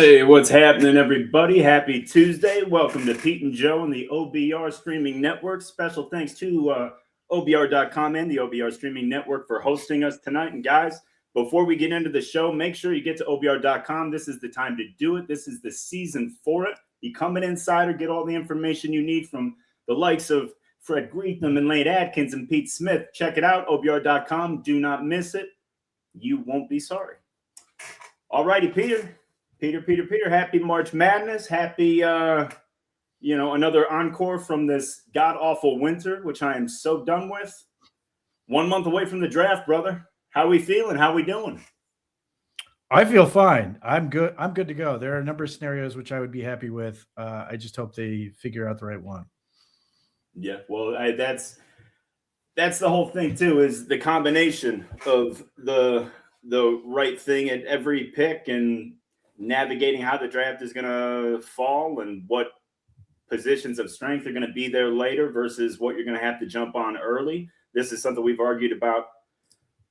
Hey, what's happening, everybody? Happy Tuesday. Welcome to Pete and Joe and the OBR Streaming Network. Special thanks to OBR.com and the OBR Streaming Network for hosting us tonight. And guys, before we get into the show, make sure you get to OBR.com. This is the time to do it. This is the season for it. Become an insider. Get all the information you need from the likes of Fred Greetham and Lane Atkins and Pete Smith. Check it out, OBR.com. Do not miss it. You won't be sorry. All righty, Peter. Peter, happy March Madness. Happy, another encore from this god-awful winter, which I am so done with. 1 month away from the draft, brother. How we feeling? How we doing? I feel fine. I'm good. I'm good to go. There are a number of scenarios which I would be happy with. I just hope they figure out the right one. Yeah, well, that's the whole thing, too, is the combination of the right thing at every pick and navigating how the draft is going to fall and what positions of strength are going to be there later versus what you're going to have to jump on early. This is something we've argued about,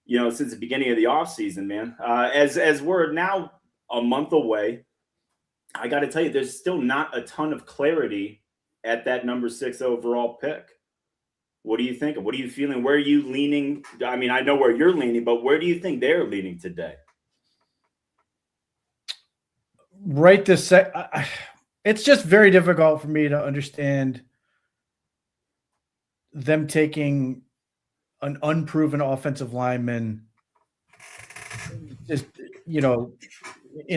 since the beginning of the offseason, man. As we're now a month away, I got to tell you, there's still not a ton of clarity at that number 6 overall pick. What do you think? What are you feeling? Where are you leaning? I mean, I know where you're leaning, but where do you think they're leaning today? Right this sec, it's just very difficult for me to understand them taking an unproven offensive lineman, just in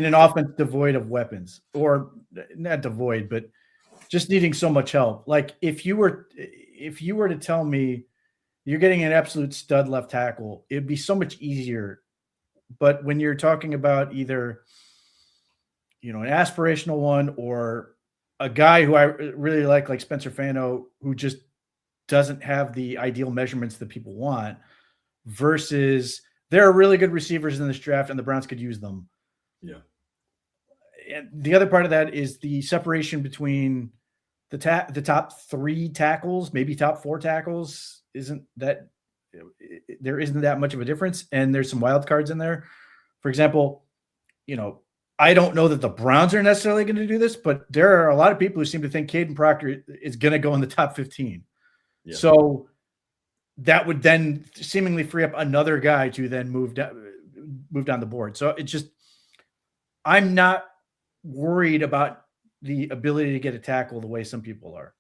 an offense devoid of weapons, or not devoid, but just needing so much help. Like if you were to tell me you're getting an absolute stud left tackle, it'd be so much easier. But when you're talking about either an aspirational one or a guy who I really like Spencer Fano, who just doesn't have the ideal measurements that people want, versus there are really good receivers in this draft and the Browns could use them. Yeah. And the other part of that is the separation between the top 3 tackles, maybe top 4 tackles, there isn't that much of a difference. And there's some wild cards in there. For example, I don't know that the Browns are necessarily going to do this, but there are a lot of people who seem to think Caden Proctor is going to go in the top 15. Yeah. So that would then seemingly free up another guy to then move down the board. So I'm not worried about the ability to get a tackle the way some people are.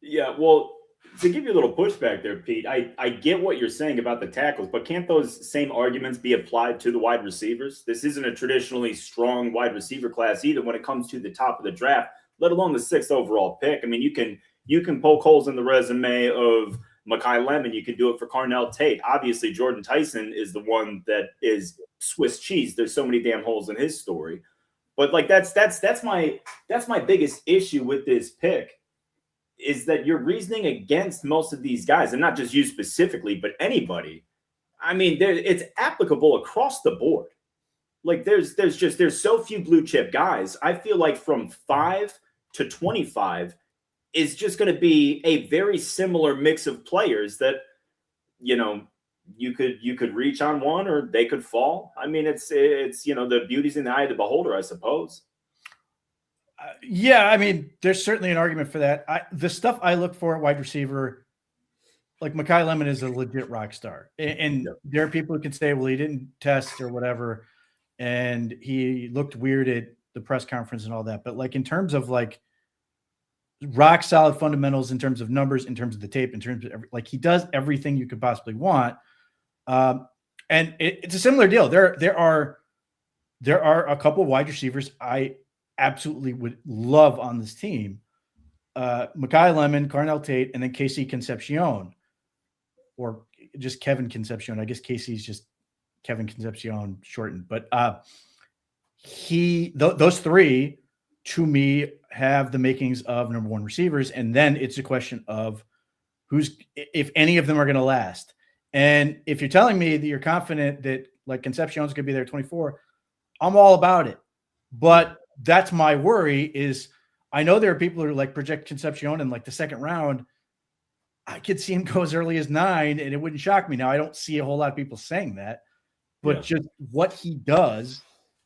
Yeah, well, to give you a little pushback there, Pete, I get what you're saying about the tackles, but can't those same arguments be applied to the wide receivers? This isn't a traditionally strong wide receiver class either when it comes to the top of the draft, let alone the 6th overall pick. I mean, you can poke holes in the resume of Mekhi Lemon. You can do it for Carnell Tate. Obviously, Jordan Tyson is the one that is Swiss cheese. There's so many damn holes in his story. But that's my biggest issue with this pick, is that you're reasoning against most of these guys, and not just you specifically, but anybody. I mean, it's applicable across the board. Like there's so few blue chip guys. I feel like from 5 to 25 is just going to be a very similar mix of players that, you could reach on one or they could fall. I mean, it's the beauty's in the eye of the beholder, I suppose. Yeah, I mean, there's certainly an argument for that. The stuff I look for at wide receiver, like Mekhi Lemon is a legit rock star. And there are people who can say, well, he didn't test or whatever, and he looked weird at the press conference and all that. But like in terms of like rock solid fundamentals, in terms of numbers, in terms of the tape, in terms of he does everything you could possibly want. And it's a similar deal. There are a couple of wide receivers I absolutely would love on this team. Mekhi Lemon, Carnell Tate, and then KC Concepcion, or just Kevin Concepcion. I guess KC's just Kevin Concepcion shortened, but those 3 to me have the makings of number 1 receivers. And then it's a question of if any of them are going to last. And if you're telling me that you're confident that like Concepcion's going to be there at 24, I'm all about it. But that's my worry is I know there are people who like project Concepcion in like the 2nd round. I could see him go as early as 9 and it wouldn't shock me. Now I don't see a whole lot of people saying that, but just what he does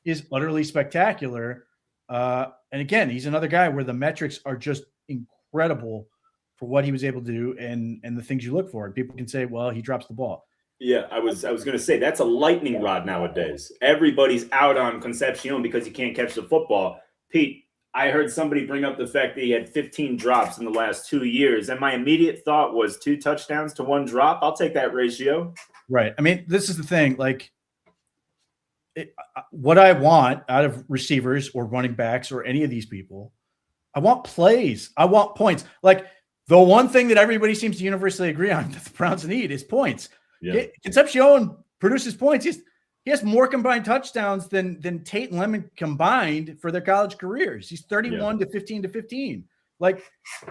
is utterly spectacular. And again, he's another guy where the metrics are just incredible for what he was able to do and the things you look for. And people can say, well, he drops the ball. Yeah, I was going to say that's a lightning rod nowadays. Everybody's out on Concepcion because he can't catch the football. Pete, I heard somebody bring up the fact that he had 15 drops in the last 2 years, and my immediate thought was 2 touchdowns to 1 drop. I'll take that ratio. Right. I mean, this is the thing. Like, what I want out of receivers or running backs or any of these people, I want plays. I want points. Like, the one thing that everybody seems to universally agree on that the Browns need is points. Yeah. Concepcion produces points. He has more combined touchdowns than Tate and Lemon combined for their college careers. He's 31 to 15 to 15. Like,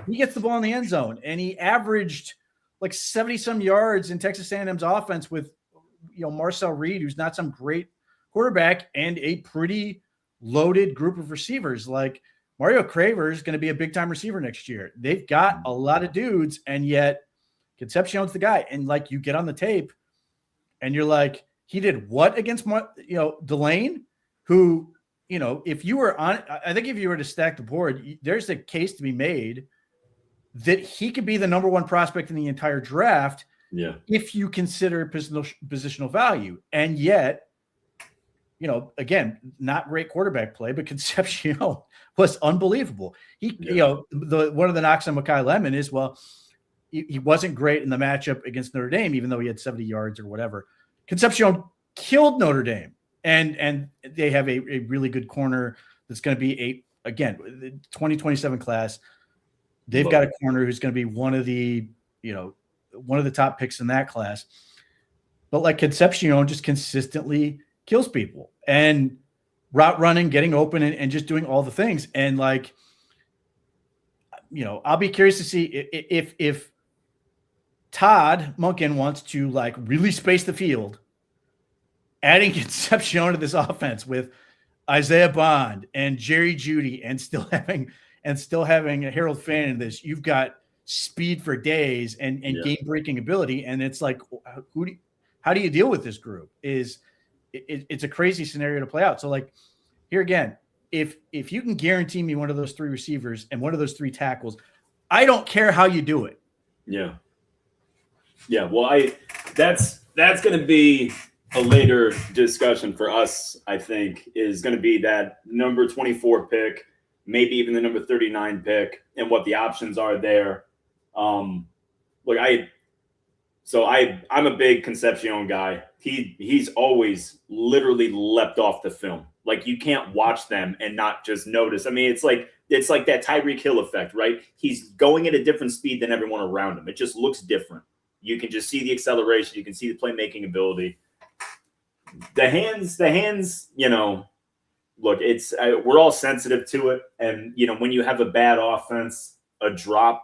he gets the ball in the end zone, and he averaged like 70-some yards in Texas A&M's offense with, Marcel Reed, who's not some great quarterback, and a pretty loaded group of receivers. Like, Mario Craver is going to be a big-time receiver next year. They've got a lot of dudes, and yet Concepcion's the guy. And, like, you get on the tape, and you're like, he did what against, Delane, who, if you were on – I think if you were to stack the board, there's a case to be made that he could be the number 1 prospect in the entire draft if you consider positional value. And yet, again, not great quarterback play, but Concepcion was unbelievable. One of the knocks on Mekhi Lemon is, well, he wasn't great in the matchup against Notre Dame, even though he had 70 yards or whatever. Concepcion killed Notre Dame, and they have a really good corner that's going to be the 2027 class. They've got a corner who's going to be one of the top picks in that class. But like Concepcion just consistently kills people and route running, getting open, and just doing all the things. And like, I'll be curious to see if Todd Monken wants to like really space the field, adding Concepcion to this offense with Isaiah Bond and Jerry Jeudy, and still having a Harold Finn in this. You've got speed for days and game-breaking ability, and it's like, how do you deal with this group? It's a crazy scenario to play out. So like, here again, if you can guarantee me one of those 3 receivers and one of those 3 tackles, I don't care how you do it. Yeah. Well, that's going to be a later discussion for us. I think is going to be that number 24 pick, maybe even the number 39 pick, and what the options are there. I'm a big Concepcion guy. He's always literally leapt off the film. Like, you can't watch them and not just notice. I mean, it's like that Tyreek Hill effect, right? He's going at a different speed than everyone around him. It just looks different. You can just see the acceleration. You can see the playmaking ability. The hands, look, we're all sensitive to it. And, when you have a bad offense, a drop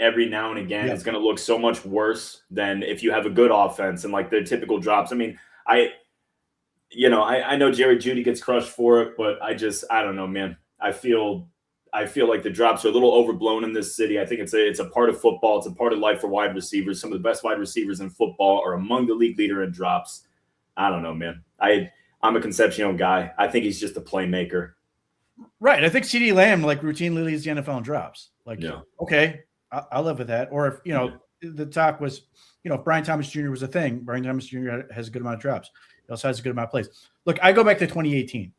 every now and again is going to look so much worse than if you have a good offense and like the typical drops. I mean, I know Jerry Jeudy gets crushed for it, but I don't know, man. I feel like the drops are a little overblown in this city. I think it's a part of football. It's a part of life for wide receivers. Some of the best wide receivers in football are among the league leader in drops. I don't know, man. I'm a Concepcion guy. I think he's just a playmaker. Right. I think CeeDee Lamb like routinely leads the NFL in drops. Like, okay, I'll live with that. Or if, the talk was, if Brian Thomas Jr. was a thing, Brian Thomas Jr. has a good amount of drops. He also has a good amount of plays. Look, I go back to 2018.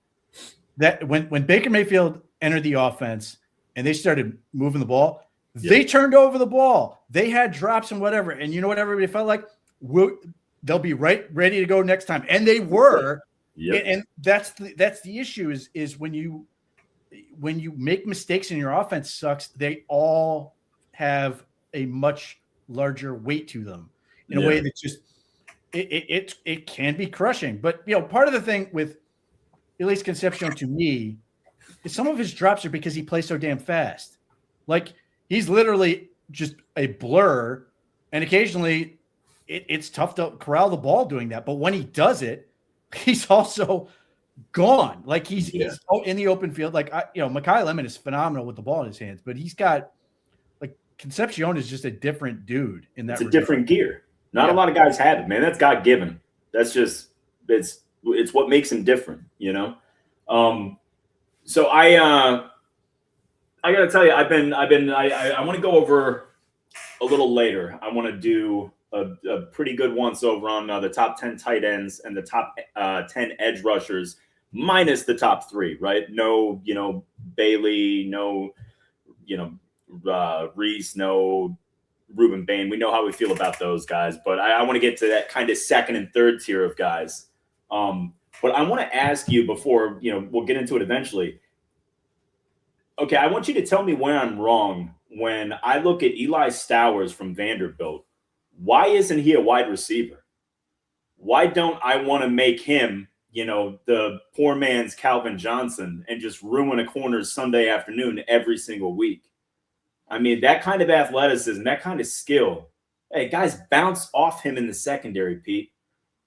That when Baker Mayfield entered the offense and they started moving the ball, they turned over the ball. They had drops and whatever. And you know what everybody felt like? They'll be ready to go next time. And they were. Yep. And that's the issue is when you make mistakes and your offense sucks, they all have a much larger weight to them in a way that just it can be crushing. But part of the thing with at least Concepcion to me is some of his drops are because he plays so damn fast. Like, he's literally just a blur, and occasionally it's tough to corral the ball doing that. But when he does it, he's also gone. Like, he's in the open field. Like, Mekhi Lemon is phenomenal with the ball in his hands, but he's got like Concepcion is just a different dude in that. It's a different gear. Not a lot of guys have it, man. That's God given. That's just It's what makes him different, So I got to tell you, I want to go over a little later. I want to do a pretty good once over on the top 10 tight ends and the top 10 edge rushers minus the top 3, right? No, Bailey, no, Reese, no Reuben Bain. We know how we feel about those guys, but I want to get to that kind of second and third tier of guys. But I want to ask you before, we'll get into it eventually. Okay, I want you to tell me when I'm wrong. When I look at Eli Stowers from Vanderbilt, why isn't he a wide receiver? Why don't I want to make him, the poor man's Calvin Johnson and just ruin a corner's Sunday afternoon every single week? I mean, that kind of athleticism, that kind of skill. Hey, guys bounce off him in the secondary, Pete.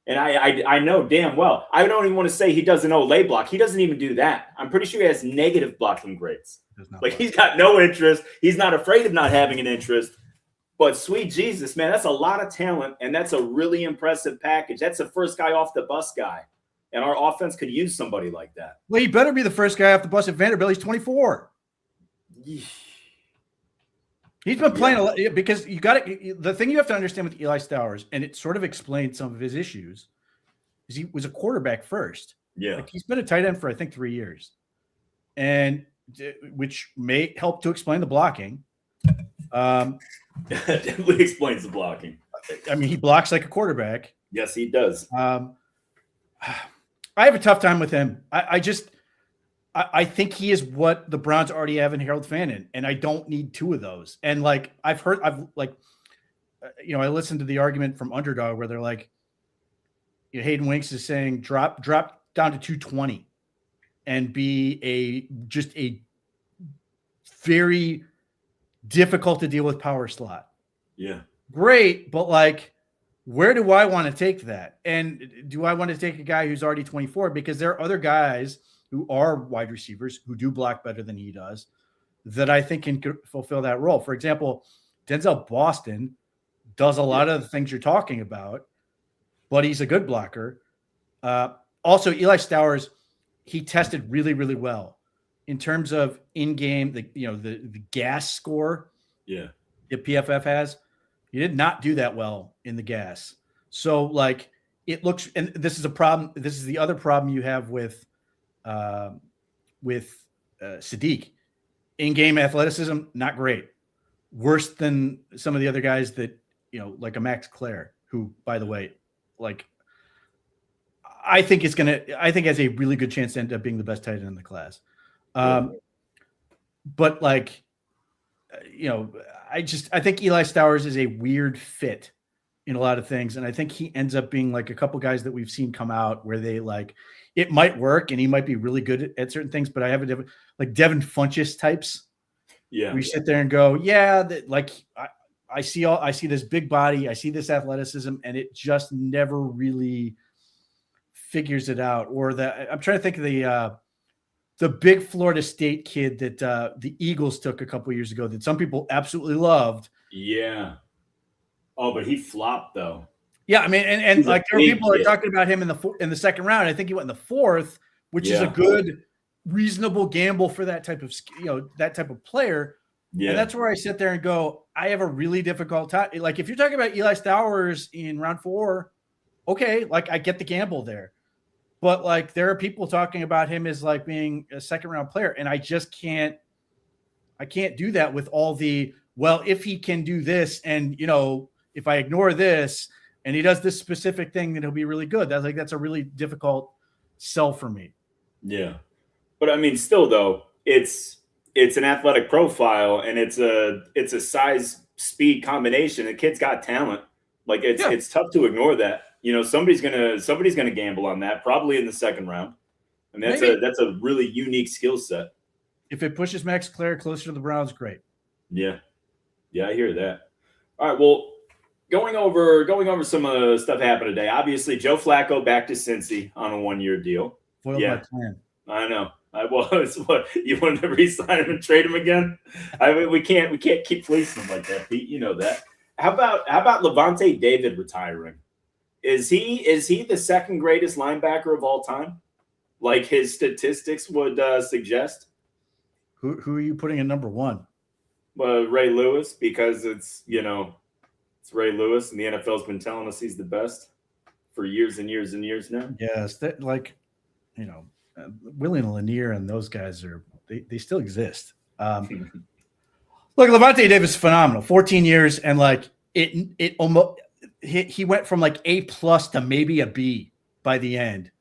And I know damn well. I don't even want to say he doesn't know lay block. He doesn't even do that. I'm pretty sure he has negative blocking grades. Like, he's got no interest. He's not afraid of not having an interest. But sweet Jesus, man, that's a lot of talent, and that's a really impressive package. That's the first guy off the bus guy. And our offense could use somebody like that. Well, he better be the first guy off the bus at Vanderbilt. He's 24. He's been playing a lot because the thing you have to understand with Eli Stowers, and it sort of explains some of his issues, is he was a quarterback first. Yeah. Like, he's been a tight end for, I think, 3 years. And which may help to explain the blocking. Definitely explains the blocking. I mean, he blocks like a quarterback. Yes, he does. I have a tough time with him. I think he is what the Browns already have in Harold Fannin, and I don't need 2 of those. And I listened to the argument from Underdog where they're like, Hayden Winks is saying drop down to 220 and be just a very difficult to deal with power slot. Yeah. Great, but where do I want to take that? And do I want to take a guy who's already 24? Because there are other guys who are wide receivers who do block better than he does that I think can fulfill that role. For example, Denzel Boston does a lot of the things you're talking about, but he's a good blocker. Also, Eli Stowers, he tested really, really well in terms of in-game, the gas score. Yeah. That PFF has. He did not do that well in the gas. So it looks, and this is a problem. This is the other problem you have with Sadiq. In-game athleticism, not great. Worse than some of the other guys that, like a Max Clare, who, by the way, I think has a really good chance to end up being the best tight end in the class. But I think Eli Stowers is a weird fit in a lot of things. And I think he ends up being like a couple guys that we've seen come out where they it might work and he might be really good at certain things, but I have a different, Devin Funchess types. Yeah. We sit there and go, I see this big body. I see this athleticism, and it just never really figures it out. Or I'm trying to think of the big Florida State kid that the Eagles took a couple years ago that some people absolutely loved. Yeah. Oh, but he flopped though. Yeah, I mean, and there are people are talking about him in the second round. I think he went in the 4th, which is a good, reasonable gamble for that type of that type of player. Yeah. And that's where I sit there and go, I have a really difficult time. If you're talking about Eli Stowers in round 4, okay, I get the gamble there. But there are people talking about him as being a second round player. And I just can't do that with all the, if he can do this and, if I ignore this and he does this specific thing, then he'll be really good. That's a really difficult sell for me. Yeah. But I mean, still though, it's an athletic profile and it's a size speed combination. The kid's got talent. It's tough to ignore that. Somebody's gonna gamble on that probably in the second round. I mean, that's a really unique skill set. If it pushes Max Clare closer to the Browns, great. Yeah. Yeah, I hear that. All right. Well, going over some stuff happened today. Obviously, Joe Flacco back to Cincy on a 1-year deal. Foiled my plan. I know. What you want to re-sign him and trade him again? I mean, we can't keep fleecing him like that, Pete. You know that. How about Levante David retiring? Is he the second greatest linebacker of all time? Like his statistics would suggest? Who are you putting in number one? Ray Lewis, because it's Ray Lewis, and the NFL's been telling us he's the best for years and years and years now. Yes, that Willie and Lanier and those guys they still exist. Look, Levante Davis is phenomenal. 14 years, and like it almost he went from like A+ to maybe a B by the end.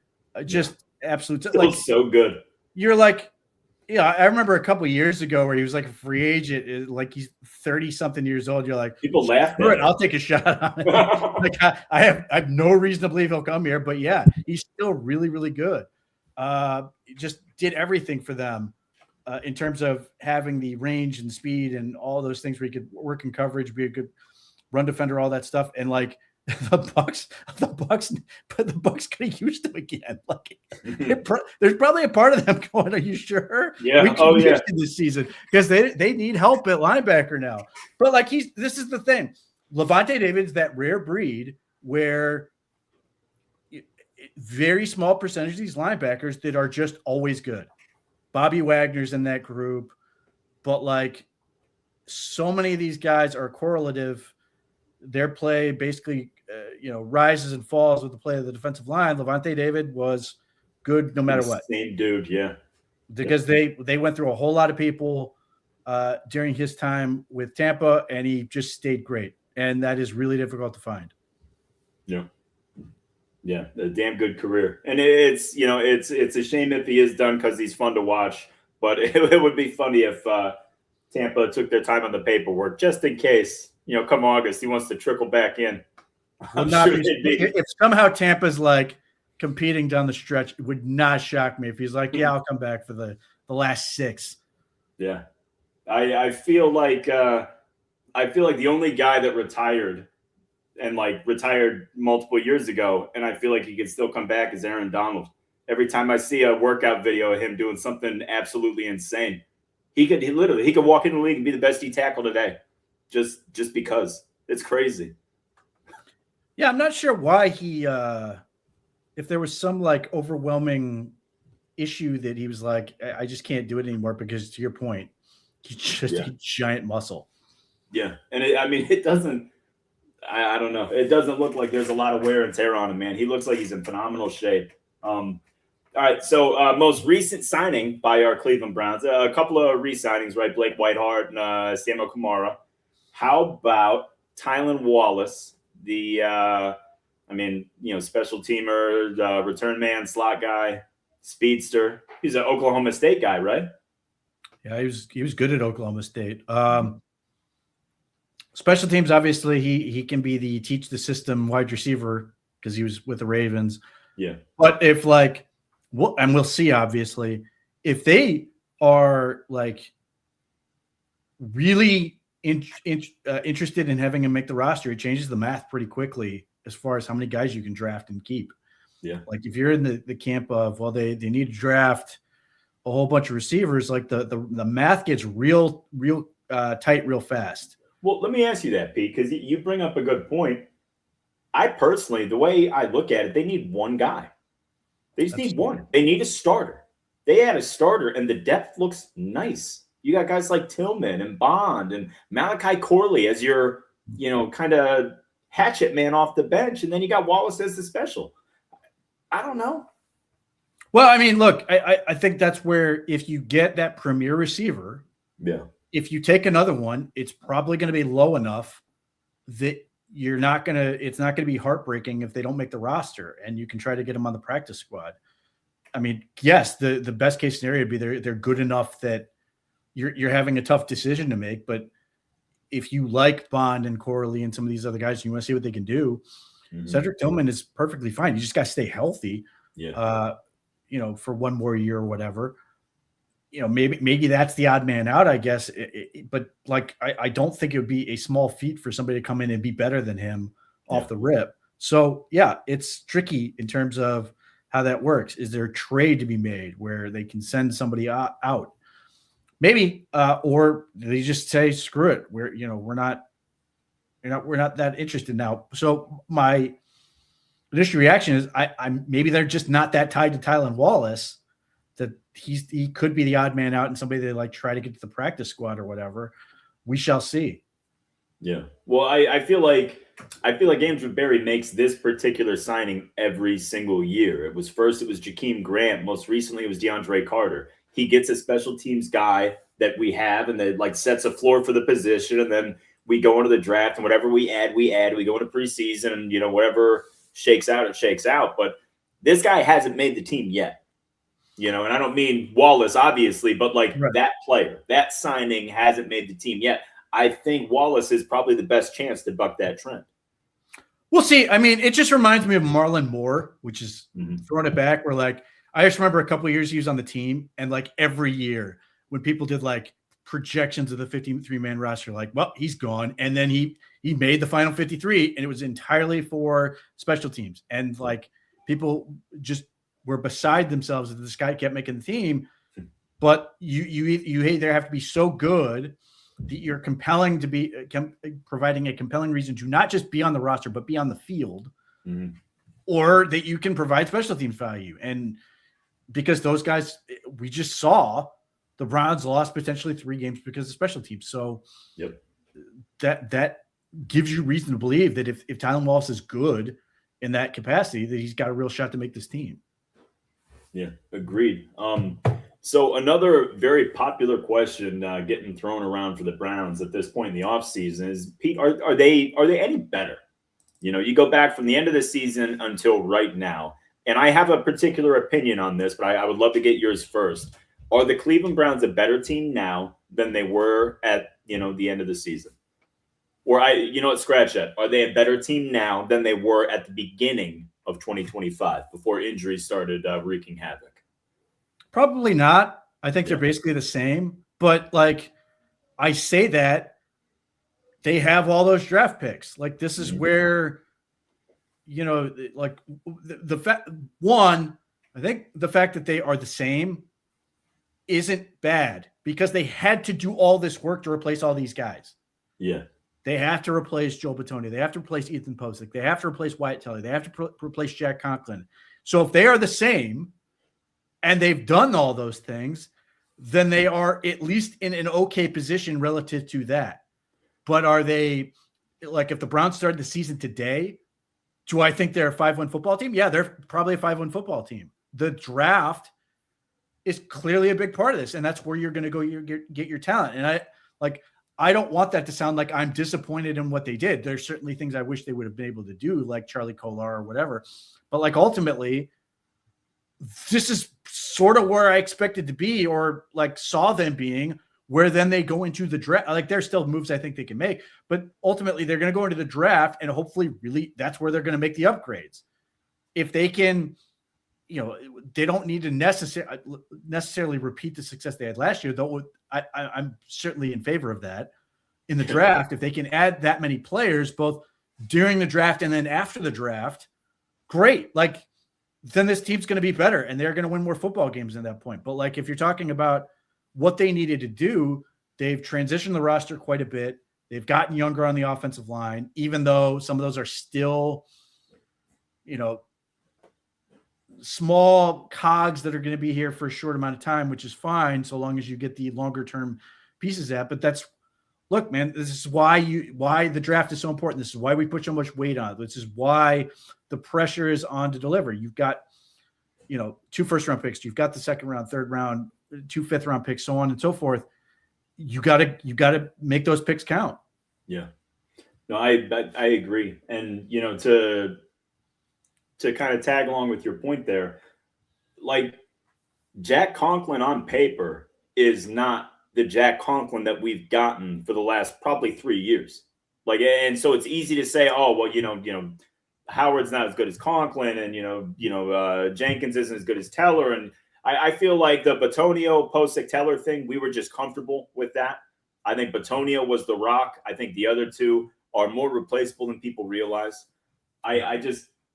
Just absolute, like so good. You're like, yeah, I remember a couple of years ago where he was like a free agent, like he's 30-something years old. You're like, people laugh at it. I'll take a shot on it. Like I have no reason to believe he'll come here, but yeah, he's still really, really good. Just did everything for them in terms of having the range and speed and all those things where he could work in coverage, be a good run defender, all that stuff. And like the Bucks could have used him again. Like there's probably a part of them going, "Are you sure? Yeah, we can use him this season because they need help at linebacker now." But like this is the thing, Levante David's that rare breed where very small percentage of these linebackers that are just always good. Bobby Wagner's in that group, but like so many of these guys are correlative. Their play basically, rises and falls with the play of the defensive line. Levante David was good no matter what. Same dude, yeah. Because they went through a whole lot of people during his time with Tampa, and he just stayed great. And that is really difficult to find. Yeah. Yeah, a damn good career. And it's a shame if he is done because he's fun to watch. But it would be funny if Tampa took their time on the paperwork just in case, come August, he wants to trickle back in. If somehow Tampa's like competing down the stretch, it would not shock me if he's like, yeah, I'll come back for the last 6. Yeah. I feel like the only guy that retired and like retired multiple years ago, and I feel like he can still come back, is Aaron Donald. Every time I see a workout video of him doing something absolutely insane, he could walk in the league and be the best D tackle today, just because. It's crazy. Yeah, I'm not sure why he if there was some like overwhelming issue that he was like, I just can't do it anymore, because to your point, he's just a giant muscle. Yeah, and it doesn't. I don't know. It doesn't look like there's a lot of wear and tear on him, man. He looks like he's in phenomenal shape. All right, so most recent signing by our Cleveland Browns, a couple of re-signings, right? Blake Whiteheart and Samuel Kamara. How about Tylen Wallace, the special teamer, return man, slot guy, speedster. He's an Oklahoma State guy, right? Yeah, he was good at Oklahoma State. Special teams, obviously, he can be the teach the system wide receiver because he was with the Ravens. Yeah. But if we'll see, obviously, if they are like really interested in having him make the roster, it changes the math pretty quickly as far as how many guys you can draft and keep. Yeah. Like if you're in the camp of, well, they need to draft a whole bunch of receivers, like the math gets real tight real fast. Well, let me ask you that, Pete, because you bring up a good point. I personally, the way I look at it, they need one guy. They just need one. They need a starter. They had a starter, and the depth looks nice. You got guys like Tillman and Bond and Malachi Corley as your, kind of hatchet man off the bench, and then you got Wallace as the special. I don't know. Well, I mean, look, I think that's where if you get that premier receiver, yeah. If you take another one, it's probably going to be low enough that it's not going to be heartbreaking if they don't make the roster, and you can try to get them on the practice squad. I mean, yes, the best case scenario would be they're good enough that you're having a tough decision to make. But if you like Bond and Corley and some of these other guys, and you want to see what they can do, Cedric Tillman is perfectly fine. You just got to stay healthy, for one more year or whatever. Maybe that's the odd man out, I guess. But like, I don't think it would be a small feat for somebody to come in and be better than him off the rip. So yeah, it's tricky in terms of how that works. Is there a trade to be made where they can send somebody out? Maybe, or they just say, screw it. We're not that interested now. So my initial reaction is I'm maybe they're just not that tied to Tylen Wallace that he could be the odd man out and somebody they like try to get to the practice squad or whatever. We shall see. Yeah. Well, I feel like Andrew Berry makes this particular signing every single year. It was Jakeem Grant. Most recently, it was DeAndre Carter. He gets a special teams guy that we have, and that like sets a floor for the position, and then we go into the draft, and whatever we add. We go into preseason, and whatever shakes out, it shakes out. But this guy hasn't made the team yet. And I don't mean Wallace, obviously, but like Right. that player, that signing hasn't made the team yet. I think Wallace is probably the best chance to buck that trend. We'll see. I mean, it just reminds me of Marlon Moore, which is throwing it back. Where like I just remember a couple of years he was on the team, and like every year when people did like projections of the 53-man roster, like, well, he's gone, and then he made the final 53, and it was entirely for special teams, and like people just were beside themselves that this guy kept making the team. But you either have to be so good that you're compelling to be providing a compelling reason to not just be on the roster, but be on the field, or that you can provide special teams value. And because those guys, we just saw the Browns lost potentially 3 games because of special teams. So that gives you reason to believe that if Tylen Wallace is good in that capacity, that he's got a real shot to make this team. Yeah, agreed. So another very popular question getting thrown around for the Browns at this point in the offseason is, Pete, are they any better? You go back from the end of the season until right now, and I have a particular opinion on this, but I would love to get yours first. Are the Cleveland Browns a better team now than they were at the end of the season? Or scratch that. Are they a better team now than they were at the beginning of 2025 before injuries started wreaking havoc? Probably not. I think they're basically the same. But like I say that they have all those draft picks. Like this is where, like the fact I think the fact that they are the same isn't bad because they had to do all this work to replace all these guys. Yeah. They have to replace Joel Bitonio. They have to replace Ethan Posick. They have to replace Wyatt Teller. They have to replace Jack Conklin. So if they are the same, and they've done all those things, then they are at least in an okay position relative to that. But are they, like if the Browns started the season today, do I think they're a 5-win football team? Yeah, they're probably a 5-win football team. The draft is clearly a big part of this, and that's where you're going to go get your talent. And I don't want that to sound like I'm disappointed in what they did. There's certainly things I wish they would have been able to do, like Charlie Kolar or whatever. But like ultimately, this is sort of where I expected to be, or like saw them being, where then they go into the draft. Like there's still moves I think they can make, but ultimately they're going to go into the draft and hopefully really that's where they're going to make the upgrades. If they can, they don't need to necessarily repeat the success they had last year, though I'm certainly in favor of that in the draft. If they can add that many players, both during the draft and then after the draft, great. Like, then this team's going to be better and they're going to win more football games at that point. But like, if you're talking about what they needed to do, they've transitioned the roster quite a bit. They've gotten younger on the offensive line, even though some of those are still, small cogs that are going to be here for a short amount of time, which is fine. So long as you get the longer term pieces at, but look, man, this is why the draft is so important. This is why we put so much weight on it. This is why the pressure is on to deliver. You've got, 2 first-round picks. You've got the 2nd round, 3rd round, 2 5th-round picks, so on and so forth. You got to make those picks count. Yeah. No, I agree. And, to kind of tag along with your point there, like Jack Conklin on paper is not the Jack Conklin that we've gotten for the last probably 3 years. Like, and so it's easy to say, oh, well, Howard's not as good as Conklin, and Jenkins isn't as good as Teller, and I feel like the Bitonio Posick Teller thing, we were just comfortable with that. I think Bitonio was the rock. I think the other 2 are more replaceable than people realize.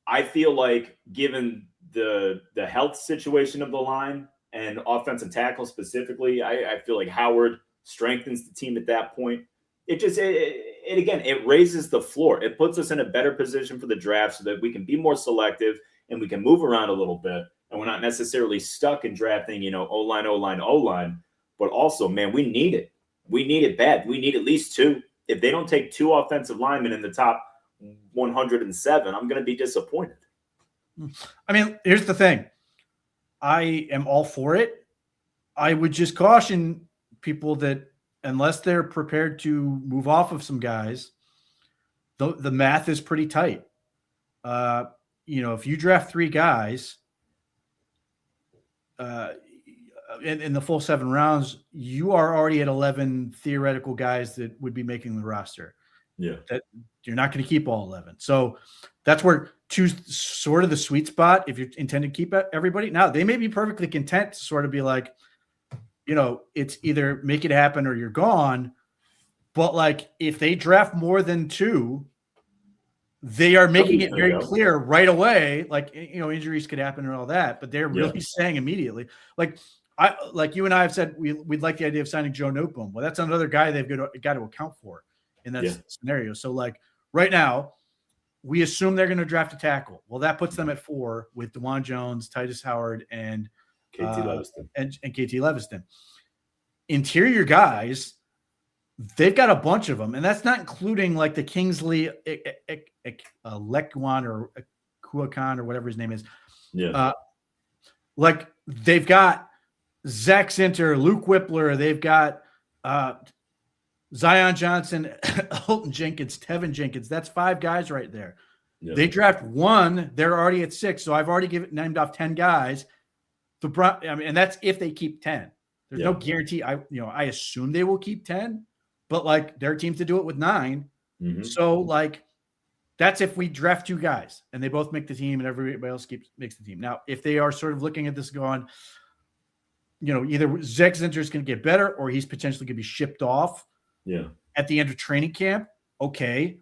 I feel like given the health situation of the line and offensive tackle specifically, I feel like Howard strengthens the team at that point. it raises the floor. It puts us in a better position for the draft so that we can be more selective and we can move around a little bit. And we're not necessarily stuck in drafting, O-line, O-line, O-line. But also, man, we need it. We need it bad. We need at least two. If they don't take two offensive linemen in the top 107, I'm going to be disappointed. I mean, here's the thing. I am all for it. I would just caution people that unless they're prepared to move off of some guys, the math is pretty tight. If you draft three guys in the full 7 rounds, you are already at 11 theoretical guys that would be making the roster. Yeah. That you're not going to keep all 11. So that's where choose sort of the sweet spot if you intend to keep everybody. Now, they may be perfectly content to sort of be like, it's either make it happen or you're gone. But like if they draft more than 2, they are making it very clear right away. Like, injuries could happen and all that, but they're really saying immediately, like you and I have said, we'd like the idea of signing Joe Noteboom. Well, that's another guy they've got to account for in that scenario. So like right now, we assume they're going to draft a tackle. Well, that puts them at 4 with DeJuan Jones, Titus Howard, and KT Leviston. And KT Leviston. Interior guys, they've got a bunch of them, and that's not including like the Kingsley Lekwan or Kuakan or whatever his name is. Yeah. Like they've got Zach Zinter, Luke Whippler, they've got Zion Johnson, Holton Jenkins, Tevin Jenkins. That's 5 guys right there. Yeah. They draft 1, they're already at 6. So I've already named off 10 guys. And that's if they keep 10. There's no guarantee. I assume they will keep 10, but like there are teams to do it with 9. Mm-hmm. So like that's if we draft 2 guys and they both make the team and everybody else makes the team. Now, if they are sort of looking at this going, either Zach Zinter is going to get better or he's potentially going to be shipped off. Yeah. At the end of training camp, okay,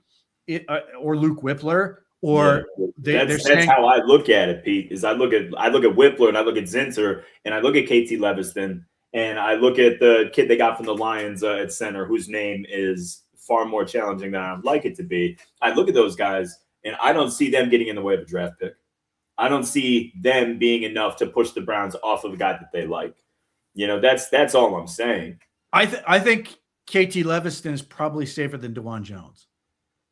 or Luke Whippler, or that's how I look at it, Pete. Is I look at Whippler and I look at Zinter and I look at KT Leviston and I look at the kid they got from the Lions at center, whose name is far more challenging than I'd like it to be. I look at those guys and I don't see them getting in the way of a draft pick. I don't see them being enough to push the Browns off of a guy that they like. That's all I'm saying. I think KT Leviston is probably safer than DeJuan Jones.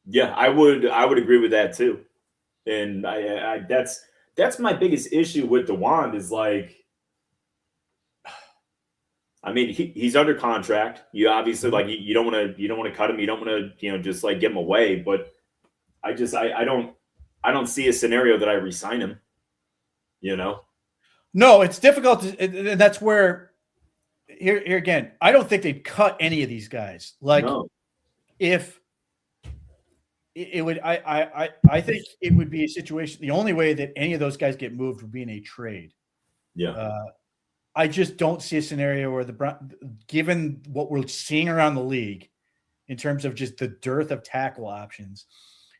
Yeah, I would agree with that too. And I that's my biggest issue with DeJuan is like, I mean, he's under contract. You obviously like you don't want to cut him. You don't want to just like get him away. But I don't see a scenario that I re-sign him. No, it's difficult. And that's where. Here again, I don't think they'd cut any of these guys. Like, if it would, I think it would be a situation. The only way that any of those guys get moved would be in a trade. Yeah. I just don't see a scenario where given what we're seeing around the league in terms of just the dearth of tackle options,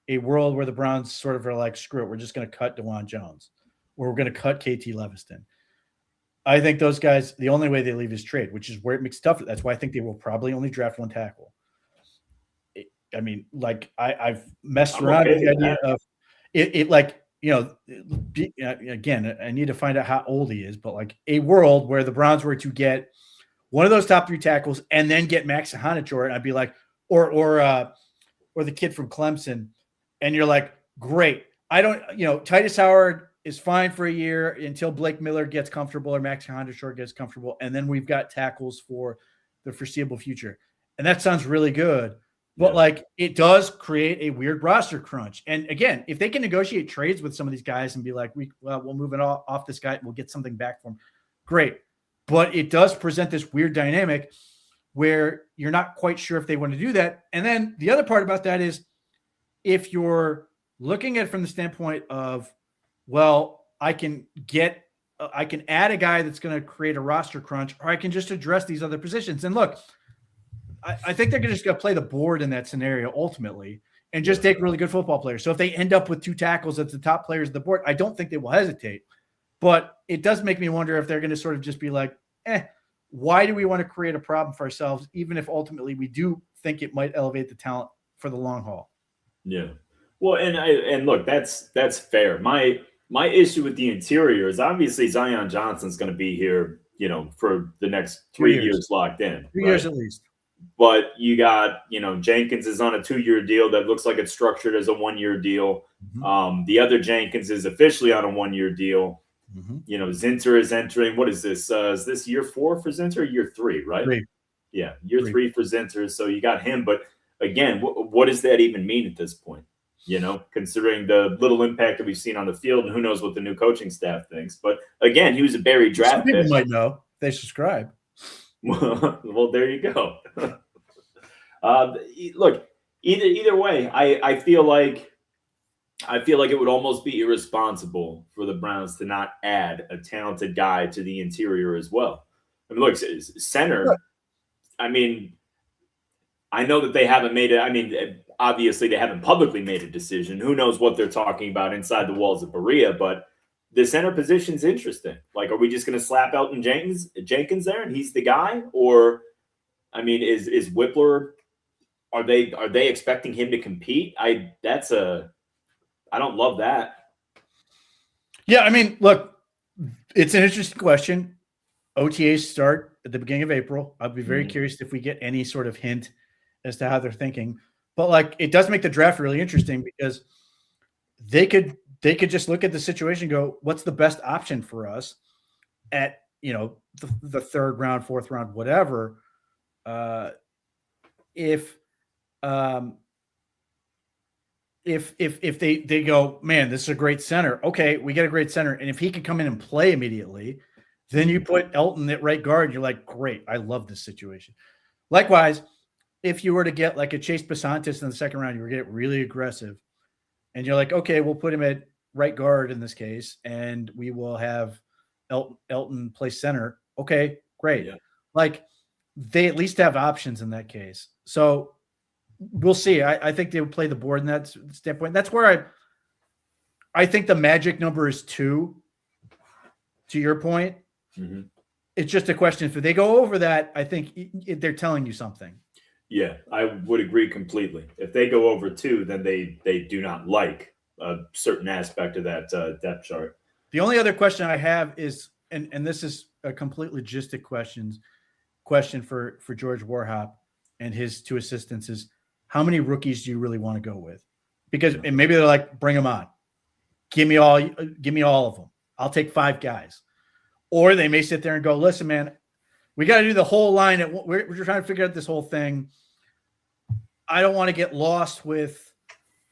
a world where the Browns sort of are like, screw it, we're just going to cut DeJuan Jones, or we're going to cut KT Leviston. I think those guys, the only way they leave is trade, which is where it makes it tough. That's why I think they will probably only draft 1 tackle. I mean, like I've messed around with the idea of it like, again, I need to find out how old he is, but like a world where the Browns were to get one of those top 3 tackles and then get Max Hanachor, and I'd be like, or the kid from Clemson, and you're like, great. I don't, Titus Howard is fine for a year until Blake Miller gets comfortable or Max Hanachor gets comfortable. And then we've got tackles for the foreseeable future. And that sounds really good. But like it does create a weird roster crunch. And again, if they can negotiate trades with some of these guys and be like, we'll move it off this guy, we'll get something back from him. Great. But it does present this weird dynamic where you're not quite sure if they want to do that. And then the other part about that is if you're looking at it from the standpoint of, well, I can add a guy that's going to create a roster crunch, or I can just address these other positions. And look, I think they're just going to play the board in that scenario ultimately and just take really good football players. So if they end up with 2 tackles as the top players of the board, I don't think they will hesitate. But it does make me wonder if they're going to sort of just be like, why do we want to create a problem for ourselves, even if ultimately we do think it might elevate the talent for the long haul? Yeah. Well, and look, that's fair. My issue with the interior is obviously Zion Johnson's going to be here, for the next 3 years locked in. 3 years at least. But you got, Jenkins is on a 2-year deal that looks like it's structured as a 1-year deal. Mm-hmm. The other Jenkins is officially on a 1-year deal. Mm-hmm. Zinter is entering. What is this? Is this year 4 for Zinter? Year 3, right? 3. Yeah, year 3 for Zinter. So you got him. But again, what does that even mean at this point? Considering the little impact that we've seen on the field, and who knows what the new coaching staff thinks. But again, he was a buried draft Some people pick. might know. They subscribe. Well, there you go. Look, either way, I feel like it would almost be irresponsible for the Browns to not add a talented guy to the interior as well. I mean, look, center. I mean, I know that they haven't made it. I mean, obviously they haven't publicly made a decision. Who knows what they're talking about inside the walls of Berea? But the center position's interesting. Like, are we just going to slap Elton Jenkins there, and he's the guy? Or, I mean, is Whippler? Are they expecting him to compete? I don't love that. Yeah, I mean, look, it's an interesting question. OTAs start at the beginning of April. I'd be very curious if we get any sort of hint as to how they're thinking. But like, it does make the draft really interesting because they could just look at the situation and go, what's the best option for us at, the third round, fourth round, whatever. If they go, man, this is a great center. Okay, we get a great center. And if he can come in and play immediately, then you put Elton at right guard. And you're like, great. I love this situation. Likewise, if you were to get like a Chase Basantis in the second round, you were get really aggressive. And you're like, okay, we'll put him at right guard in this case. And we will have Elton play center. Okay, great. Yeah. Like, they at least have options in that case. So we'll see. I think they would play the board in that standpoint. That's where I think the magic number is 2, to your point. Mm-hmm. It's just a question. If they go over that, I think they're telling you something. Yeah, I would agree completely. If they go over 2, then they do not like a certain aspect of that depth chart. The only other question I have is, and this is a complete logistic question for George Warhop and his 2 assistants is, how many rookies do you really want to go with? Because and maybe they're like, bring them on. Give me all of them. I'll take 5 guys. Or they may sit there and go, listen, man, we got to do the whole line. We're trying to figure out this whole thing. I don't want to get lost with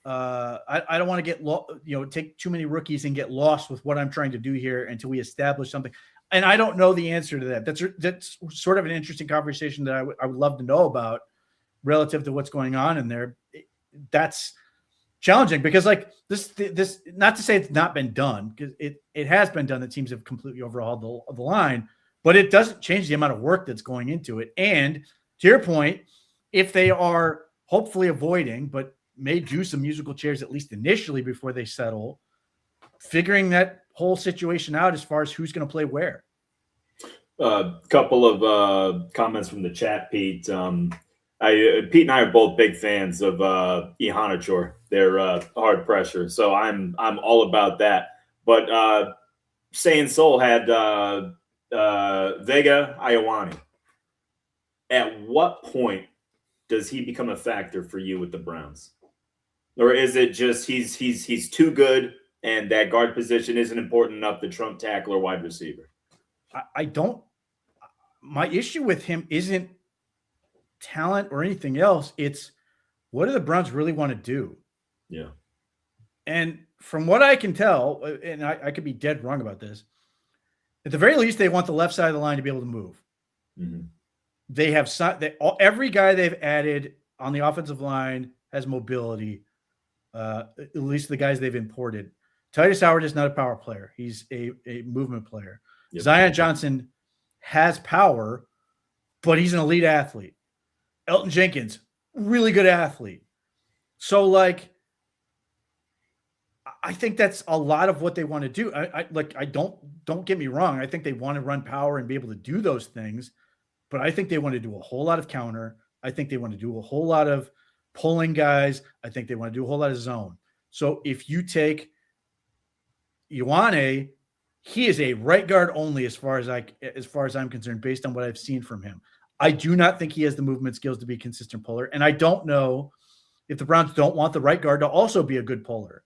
I don't want to get take too many rookies and get lost with what I'm trying to do here until we establish something. And I don't know the answer to that. That's sort of an interesting conversation that I would love to know about relative to what's going on in there. That's challenging because like this, not to say it's not been done, because it has been done. The teams have completely overhauled the line, but it doesn't change the amount of work that's going into it. And to your point, if they are hopefully avoiding, but may do some musical chairs, at least initially before they settle, figuring that whole situation out as far as who's going to play where. A couple of comments from the chat, Pete. Pete and I are both big fans of Ihanachour. They're hard pressure, so I'm all about that. But Say and Soul had Vega Ioane. At what point does he become a factor for you with the Browns? Or is it just he's too good and that guard position isn't important enough to trump tackle or wide receiver? I don't. My issue with him isn't talent or anything else. It's what do the Browns really want to do? Yeah. And from what I can tell, and I could be dead wrong about this, at the very least, they want the left side of the line to be able to move. Mm-hmm. They have every guy they've added on the offensive line has mobility. At least the guys they've imported. Titus Howard is not a power player. He's a movement player. Yep. Zion Johnson has power, but he's an elite athlete. Elton Jenkins, really good athlete. So, like, I think that's a lot of what they want to do. I don't get me wrong. I think they want to run power and be able to do those things. but I think they want to do a whole lot of counter. I think they want to do a whole lot of pulling guys. I think they want to do a whole lot of zone. So if you take Ioane, he is a right guard only as far as I'm concerned, based on what I've seen from him. I do not think he has the movement skills to be a consistent puller, and I don't know if the Browns don't want the right guard to also be a good puller.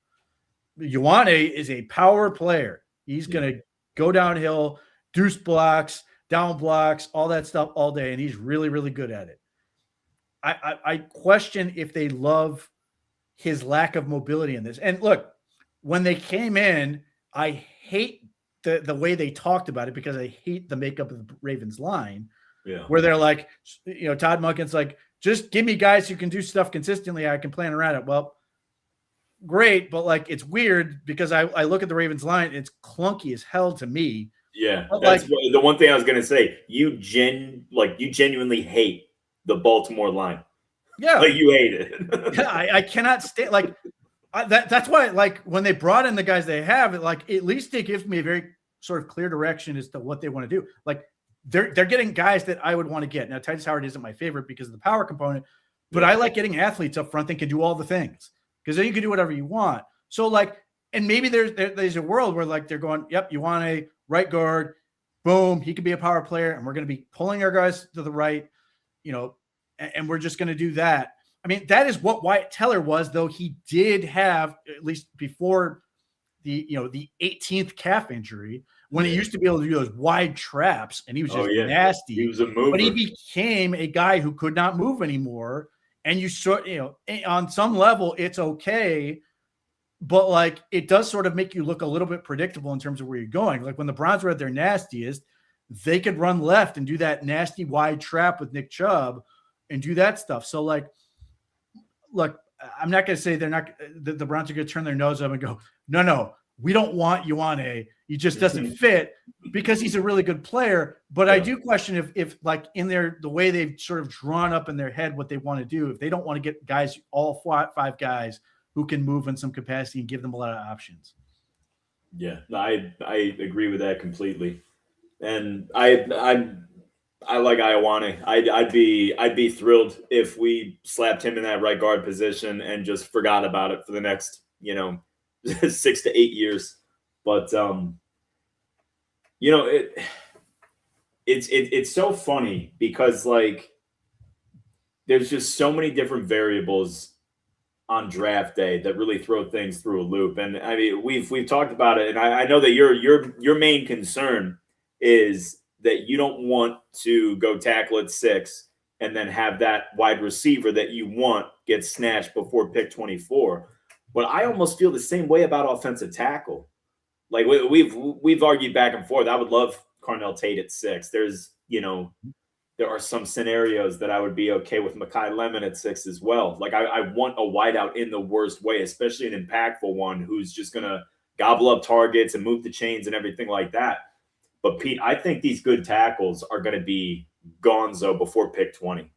Ioane is a power player. He's going to go downhill, deuce blocks, down blocks, all that stuff all day, and he's really, really good at it. I question if they love his lack of mobility in this. And look, when they came in, I hate the way they talked about it because I hate the makeup of the Ravens line, where they're like, Todd Monken's like, just give me guys who can do stuff consistently. I can plan around it. Well, great, but like it's weird because I look at the Ravens line, it's clunky as hell to me. Yeah, that's the one thing I was gonna say. You genuinely hate the Baltimore line. Yeah, like you hate it. Yeah, I cannot stand that's why like when they brought in the guys they have, at least it gives me a very sort of clear direction as to what they want to do. Like they're getting guys that I would want to get. Now Titus Howard isn't my favorite because of the power component, but I like getting athletes up front that can do all the things because then you can do whatever you want. So like, and maybe there's a world where like they're going, yep, you want a right guard, boom, he could be a power player, and we're going to be pulling our guys to the right, and we're just going to do that. I mean, that is what Wyatt Teller was, though he did have, at least before the 18th calf injury, when he used to be able to do those wide traps, and he was just nasty. He was a mover. But he became a guy who could not move anymore. And on some level, it's okay. But like, it does sort of make you look a little bit predictable in terms of where you're going. Like when the Browns were at their nastiest, they could run left and do that nasty wide trap with Nick Chubb and do that stuff. So like, look, I'm not going to say the Browns are going to turn their nose up and go, no, we don't want Ioane. He just doesn't fit because he's a really good player. But I do question if like in the way they've sort of drawn up in their head what they want to do, if they don't want to get guys, all five guys who can move in some capacity and give them a lot of options. Yeah, I agree with that completely. And I like Ioane. I'd be thrilled if we slapped him in that right guard position and just forgot about it for the next 6 to 8 years. But it's so funny because like there's just so many different variables on draft day that really throw things through a loop. And I mean, we've talked about it, and I know that your main concern is that you don't want to go tackle at 6 and then have that wide receiver that you want get snatched before pick 24. But I almost feel the same way about offensive tackle. Like we've argued back and forth. I would love Carnell Tate at 6. There are some scenarios that I would be okay with Makai Lemon at 6 as well. Like I want a wideout in the worst way, especially an impactful one who's just going to gobble up targets and move the chains and everything like that. But Pete, I think these good tackles are going to be gonzo before pick 20.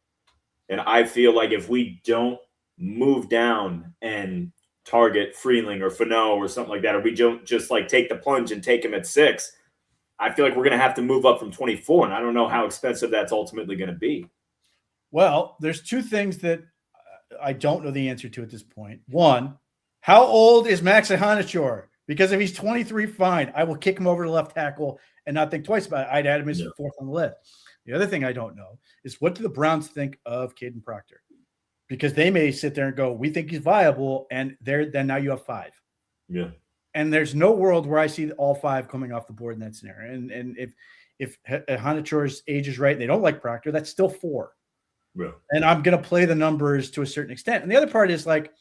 And I feel like if we don't move down and target Freeling or Fano or something like that, or we don't just like take the plunge and take him at 6, I feel like we're going to have to move up from 24. And I don't know how expensive that's ultimately going to be. Well, there's two things that I don't know the answer to at this point. One, how old is Max Ihanachor? Because if he's 23, fine. I will kick him over to left tackle and not think twice about it. I'd add him as 4th on the list. The other thing I don't know is what do the Browns think of Caden Proctor? Because they may sit there and go, we think he's viable, and then now you have 5. Yeah. And there's no world where I see all 5 coming off the board in that scenario. And if Hanachor's age is right and they don't like Proctor, that's still 4. Yeah. And I'm going to play the numbers to a certain extent. And the other part is like,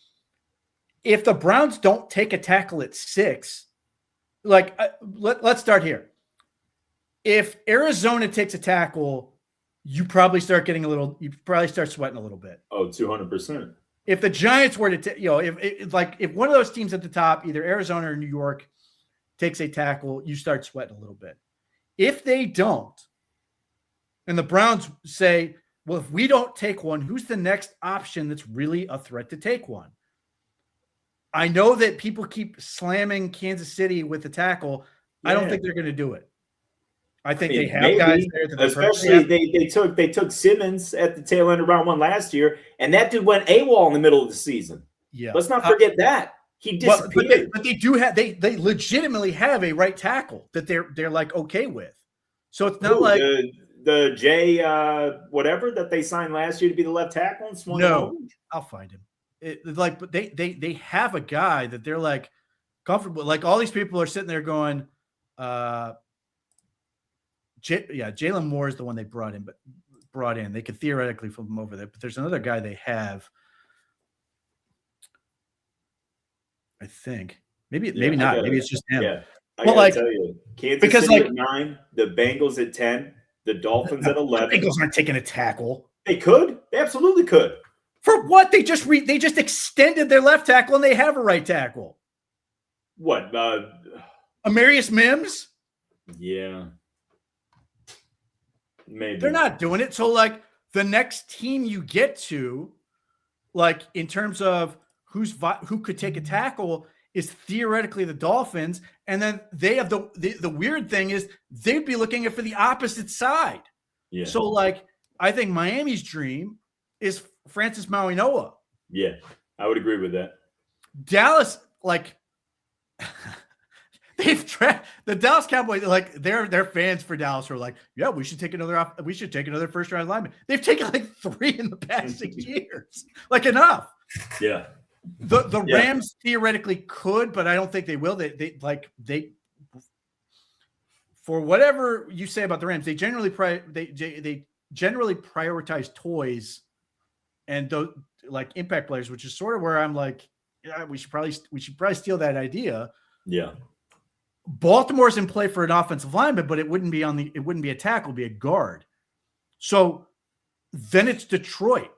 if the Browns don't take a tackle at 6, like let's start here. If Arizona takes a tackle, you probably start sweating a little bit. Oh, 200%. If the Giants were to, if one of those teams at the top, either Arizona or New York, takes a tackle, you start sweating a little bit. If they don't, and the Browns say, well, if we don't take one, who's the next option that's really a threat to take one? I know that people keep slamming Kansas City with the tackle. Yeah. I don't think they're going to do it. I think they have maybe, guys there that especially they took Simmons at the tail end of round 1 last year, and that dude went AWOL in the middle of the season. Yeah, let's not forget that he disappeared. But they do have they legitimately have a right tackle that they're like okay with. So it's not like the Jay whatever that they signed last year to be the left tackle and swung him over. I'll find him. But they have a guy that they're like comfortable. Like all these people are sitting there going, Jalen Moore is the one they brought in. They could theoretically flip him over there, but there's another guy they have. I think maybe not. Maybe it's just him. Yeah, I gotta tell you, Kansas City at 9, the Bengals at 10, the Dolphins at 11. The Bengals aren't taking a tackle. They could. They absolutely could. For what? They just extended their left tackle and they have a right tackle. What? Amarius Mims? Yeah. Maybe. They're not doing it. So, like, the next team you get to, like, in terms of who could take a tackle is theoretically the Dolphins. And then they have the weird thing is they'd be looking for the opposite side. Yeah. So, like, I think Miami's dream is Francis Mauigoa. Yeah, I would agree with that. Dallas, like, the Dallas Cowboys, like, their fans for Dallas are like, yeah, we should take another first round lineman. They've taken like 3 in the past 6 years. Like, enough. Yeah. The Rams theoretically could, but I don't think they will. They for whatever you say about the Rams, they generally prioritize toys and those like impact players, which is sort of where I'm like, yeah, we should probably steal that idea. Yeah. Baltimore's in play for an offensive lineman, but it wouldn't be a tackle, it'd be a guard. So then it's Detroit.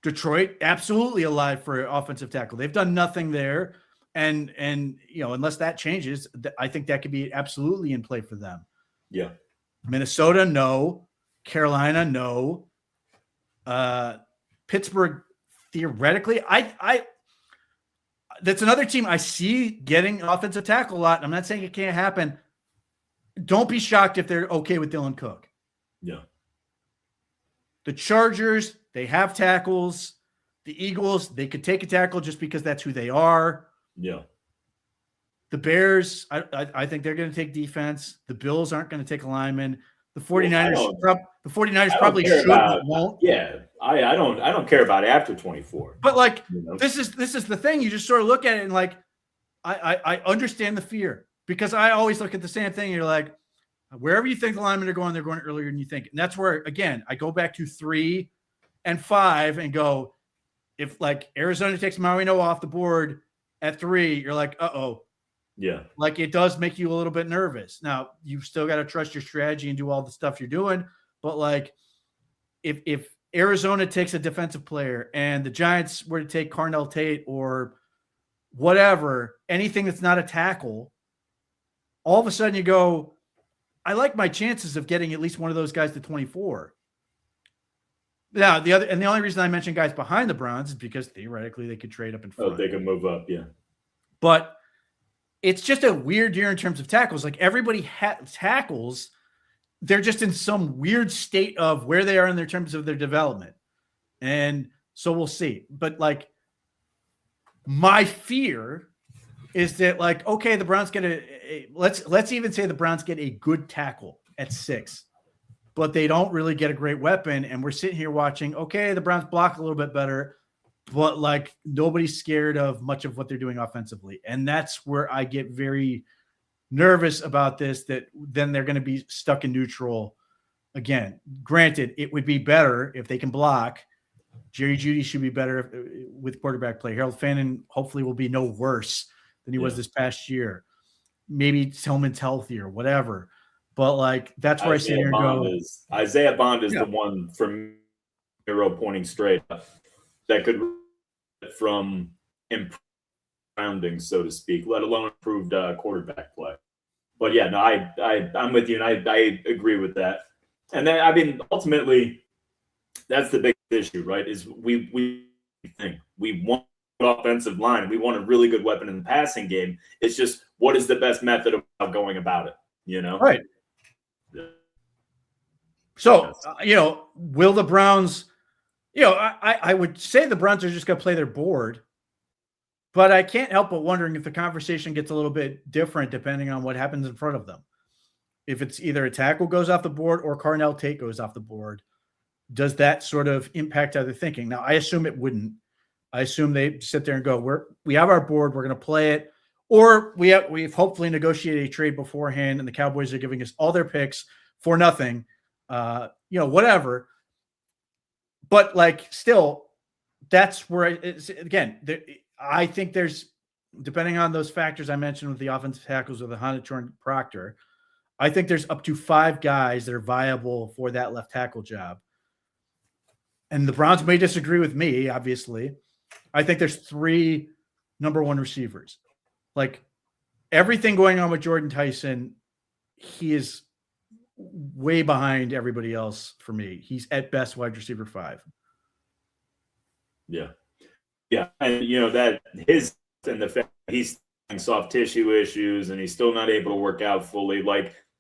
Detroit absolutely alive for offensive tackle. They've done nothing there. And unless that changes, I think that could be absolutely in play for them. Yeah. Minnesota, no. Carolina, no. Pittsburgh, theoretically, that's another team I see getting offensive tackle a lot. I'm not saying it can't happen. Don't be shocked if they're okay with Dylan Cook. Yeah. The Chargers, they have tackles. The Eagles, they could take a tackle just because that's who they are. Yeah. The Bears, I think they're going to take defense. The Bills aren't going to take a lineman. The 49ers, probably should, but won't. Yeah, I don't care about after 24. But like, this is the thing. You just sort of look at it and like, I understand the fear because I always look at the same thing. You're like, wherever you think the linemen are going, they're going earlier than you think. And that's where, again, I go back to 3 and 5 and go, if like Arizona takes Mauigoa off the board at 3, you're like, uh-oh. Yeah. Like it does make you a little bit nervous. Now, you still got to trust your strategy and do all the stuff you're doing. But like if Arizona takes a defensive player and the Giants were to take Carnell Tate or whatever, anything that's not a tackle, all of a sudden you go, I like my chances of getting at least one of those guys to 24. Now, the only reason I mention guys behind the Browns is because theoretically they could trade up in front. Oh, they could move up, yeah. But it's just a weird year in terms of tackles. Like everybody tackles, they're just in some weird state of where they are in their terms of their development. And so we'll see. But like my fear is that like, okay, the Browns get let's even say the Browns get a good tackle at 6, but they don't really get a great weapon. And we're sitting here watching, okay, the Browns block a little bit better, but like nobody's scared of much of what they're doing offensively. And that's where I get very nervous about this, that then they're going to be stuck in neutral again. Granted, it would be better if they can block. Jerry Jeudy should be better with quarterback play. Harold Fannin hopefully will be no worse than he was this past year. Maybe Tillman's healthier, whatever. But like that's where I sit here and go. Isaiah Bond is the one from Miro pointing straight up that could from improving, so to speak, let alone improved quarterback play. But yeah, no, I'm with you, and I agree with that. And then I mean, ultimately, that's the big issue, right? Is we think we want an offensive line, we want a really good weapon in the passing game. It's just what is the best method of going about it, you know? Right. So, will the Browns, I would say the Browns are just going to play their board, but I can't help but wondering if the conversation gets a little bit different depending on what happens in front of them. If it's either a tackle goes off the board or Carnell Tate goes off the board, does that sort of impact how they're thinking? Now, I assume it wouldn't. I assume they sit there and go, we have our board, we're going to play it. Or we've hopefully negotiated a trade beforehand, and the Cowboys are giving us all their picks for nothing, whatever. But still, that's where I think there's, depending on those factors I mentioned with the offensive tackles or the Honda Proctor, I think there's up to 5 guys that are viable for that left tackle job. And the Browns may disagree with me, obviously. I think there's 3 number 1 receivers. Everything going on with Jordan Tyson, he is way behind everybody else for me. He's at best wide receiver 5. Yeah. Yeah. And that his and the fact he's having soft tissue issues and he's still not able to work out fully.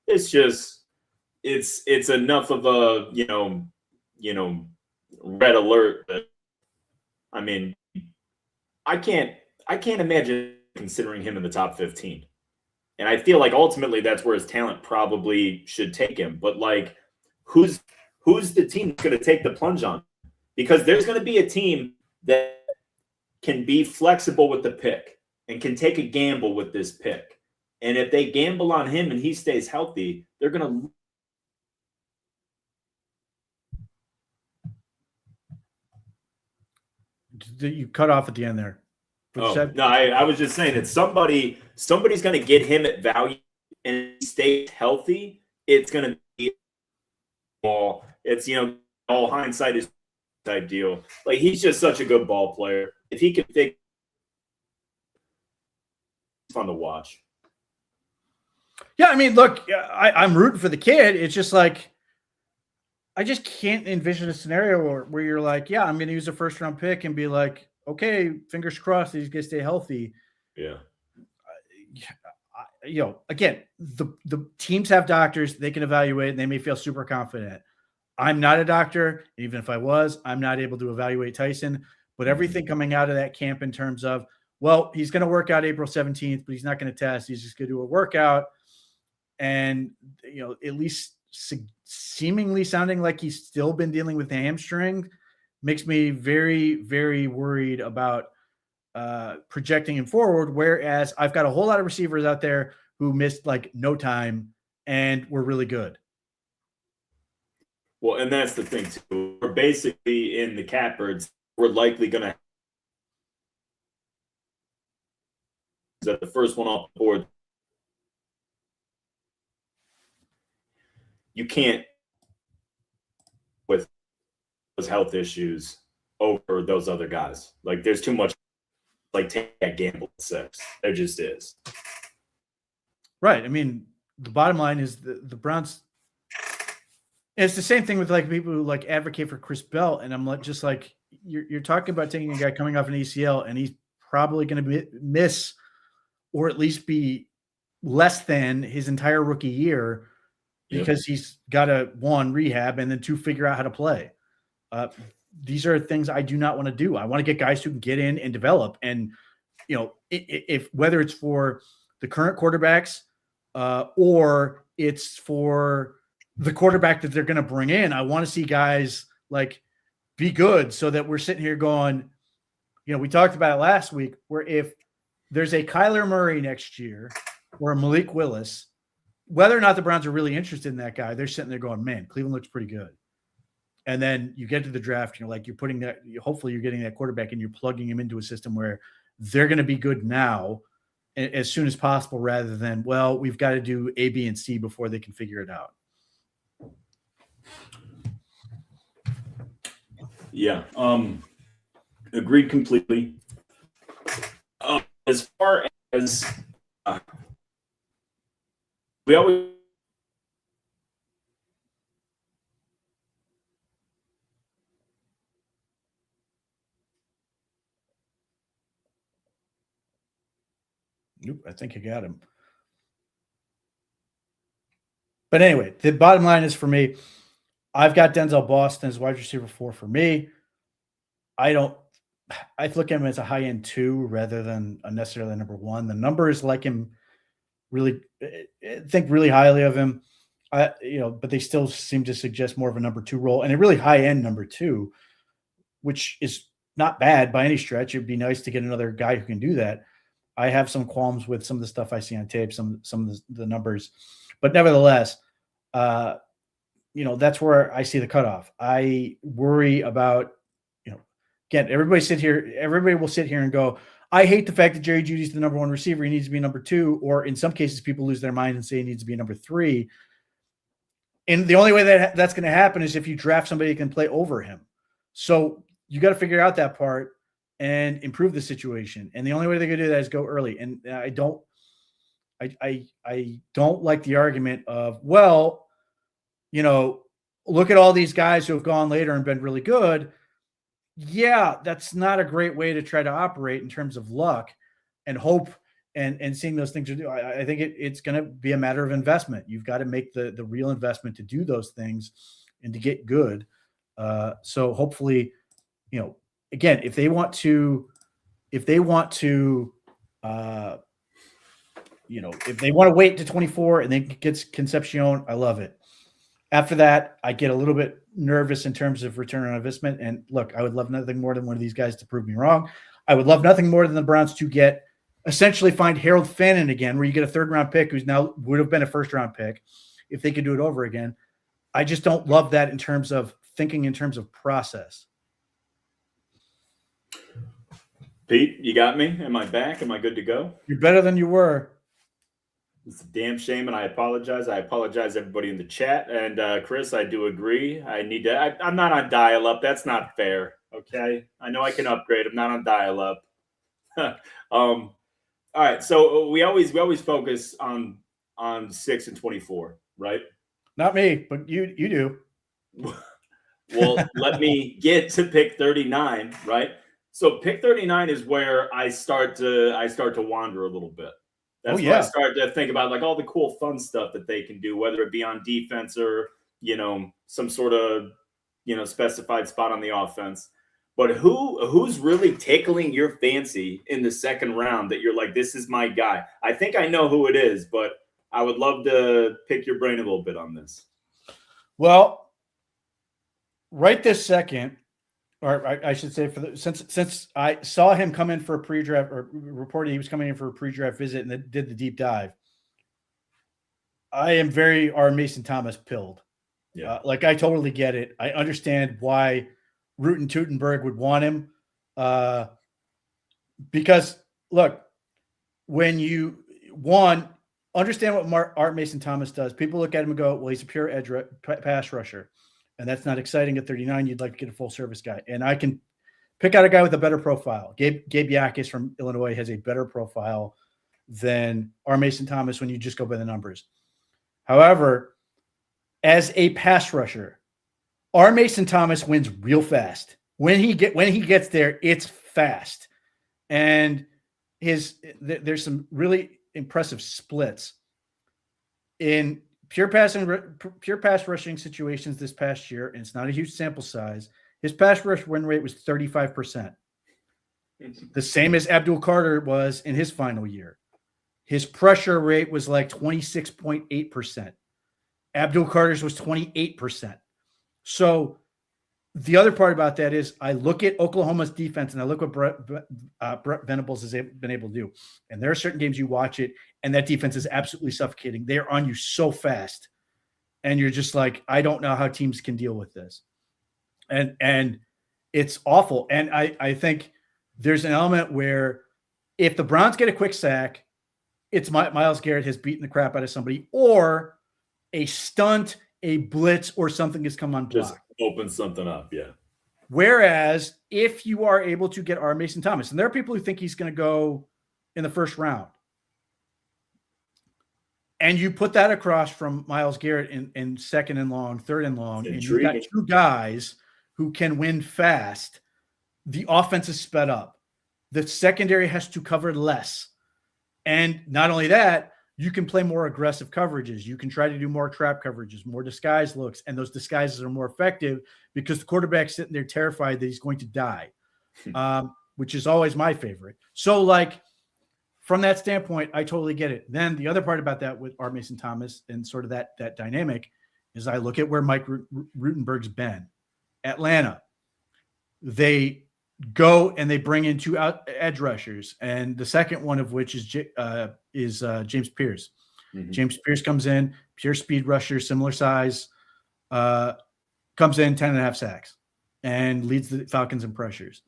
It's just it's enough of a red alert that I can't imagine considering him in the top 15. And I feel like ultimately that's where his talent probably should take him. But who's the team that's going to take the plunge on? Because there's going to be a team that can be flexible with the pick and can take a gamble with this pick. And if they gamble on him and he stays healthy, they're going to. You cut off at the end there. No, I was just saying that somebody's going to get him at value and he stays healthy. It's going to be all. It's all hindsight is type deal. He's just such a good ball player. If he could figure, it's fun to watch. Yeah, look, I'm rooting for the kid. It's just I just can't envision a scenario where you're yeah, I'm going to use a first round pick and be okay, fingers crossed he's going to stay healthy. Yeah. Again, the teams have doctors. They can evaluate and they may feel super confident. I'm not a doctor. Even if I was, I'm not able to evaluate Tyson. But everything coming out of that camp in terms of, he's going to work out April 17th, but he's not going to test. He's just going to do a workout. And, at least seemingly sounding like he's still been dealing with the hamstring makes me very, very worried about projecting him forward. Whereas I've got a whole lot of receivers out there who missed no time and were really good. Well, and that's the thing too. We're basically in the catbirds. We're likely going to have the first one off the board. You can't with those health issues over those other guys. There's too much. Take that gamble at 6. There just is. Right. The bottom line is the Browns. It's the same thing with people who advocate for Chris Bell, and I'm you're talking about taking a guy coming off an ACL, and he's probably going to miss or at least be less than his entire rookie year because he's got to 1 rehab and then 2 figure out how to play. These are things I do not want to do. I want to get guys who can get in and develop. And, if whether it's for the current quarterbacks or it's for the quarterback that they're going to bring in, I want to see guys be good so that we're sitting here going, we talked about it last week where if there's a Kyler Murray next year or a Malik Willis, whether or not the Browns are really interested in that guy, they're sitting there going, man, Cleveland looks pretty good. And then you get to the draft, you're putting that, hopefully you're getting that quarterback and you're plugging him into a system where they're going to be good now as soon as possible rather than, we've got to do A, B, and C before they can figure it out. Yeah. Agreed completely. As far as we always Nope, I think I got him. But anyway, the bottom line is for me, I've got Denzel Boston as wide receiver 4 for me. I look at him as a high end 2 rather than a necessarily number 1. The numbers like him really think really highly of him. But they still seem to suggest more of a number 2 role and a really high end number 2, which is not bad by any stretch. It'd be nice to get another guy who can do that. I have some qualms with some of the stuff I see on tape, some of the numbers, but nevertheless, that's where I see the cutoff. I worry about, again, everybody will sit here and go, I hate the fact that Jerry Jeudy's the number 1 receiver. He needs to be number 2, or in some cases, people lose their mind and say he needs to be number 3. And the only way that's going to happen is if you draft somebody who can play over him. So you got to figure out that part and improve the situation. And the only way they're going to do that is go early. And I don't like the argument of, well, look at all these guys who have gone later and been really good. Yeah, that's not a great way to try to operate in terms of luck and hope and seeing those things. I think it's going to be a matter of investment. You've got to make the real investment to do those things and to get good. So hopefully, again, if they want to wait to 24 and then gets Concepcion, I love it. After that, I get a little bit nervous in terms of return on investment. And look, I would love nothing more than one of these guys to prove me wrong. I would love nothing more than the Browns to essentially find Harold Fannin again, where you get a 3rd-round pick who's now would have been a 1st-round pick if they could do it over again. I just don't love that in terms of thinking in terms of process. Pete, you got me? Am I back? Am I good to go? You're better than you were. It's a damn shame, and I apologize. I apologize, everybody in the chat. And Chris, I do agree. I'm not on dial-up. That's not fair. Okay, I know I can upgrade. I'm not on dial-up. All right. So we always focus on 6 and 24, right? Not me, but you do. Well, let me get to pick 39, right? So pick 39 is where I start to wander a little bit. That's where I start to think about like all the cool, fun stuff that they can do, whether it be on defense or, some sort of, specified spot on the offense. But who's really tickling your fancy in the 2nd round that you're like, this is my guy? I think I know who it is, but I would love to pick your brain a little bit on this. Well, right this second, or I should say, since I saw him come in for a pre-draft, or reported he was coming in for a pre-draft visit and did the deep dive, I am very Mason Thomas pilled. Yeah, I totally get it. I understand why Rutten Teutenberg would want him, because look, when you understand what Art Mason Thomas does, people look at him and go, well, he's a pure edge pass rusher. And that's not exciting at 39. You'd like to get a full service guy. And I can pick out a guy with a better profile. Gabe Yakis from Illinois has a better profile than R. Mason Thomas when you just go by the numbers. However, as a pass rusher, R. Mason Thomas wins real fast. When he gets there, it's fast. And there's some really impressive splits in pure pass rushing situations this past year, and it's not a huge sample size. His pass rush win rate was 35%. The same as Abdul Carter was in his final year. His pressure rate was like 26.8%. Abdul Carter's was 28%. So the other part about that is I look at Oklahoma's defense and I look what Brett Venables has been able to do. And there are certain games you watch it and that defense is absolutely suffocating. They are on you so fast. And you're just like, I don't know how teams can deal with this. And it's awful. And I think there's an element where if the Browns get a quick sack, it's Myles Garrett has beaten the crap out of somebody, or a stunt, a blitz, or something has come unblocked. Just open something up, yeah. Whereas if you are able to get R. Mason Thomas, and there are people who think he's going to go in the 1st round, and you put that across from Myles Garrett in 2nd and long, 3rd and long, and you've got 2 guys who can win fast, the offense is sped up. The secondary has to cover less. And not only that, you can play more aggressive coverages. You can try to do more trap coverages, more disguise looks, and those disguises are more effective because the quarterback's sitting there terrified that he's going to die, which is always my favorite. So, like, from that standpoint, I totally get it. Then the other part about that with R. Mason Thomas and sort of that dynamic is I look at where Mike Rutenberg's been. Atlanta, they go and they bring in 2 edge rushers, and the second one of which is James Pierce. Mm-hmm. James Pierce comes in, pure speed rusher, similar size, comes in 10.5 sacks and leads the Falcons in pressures.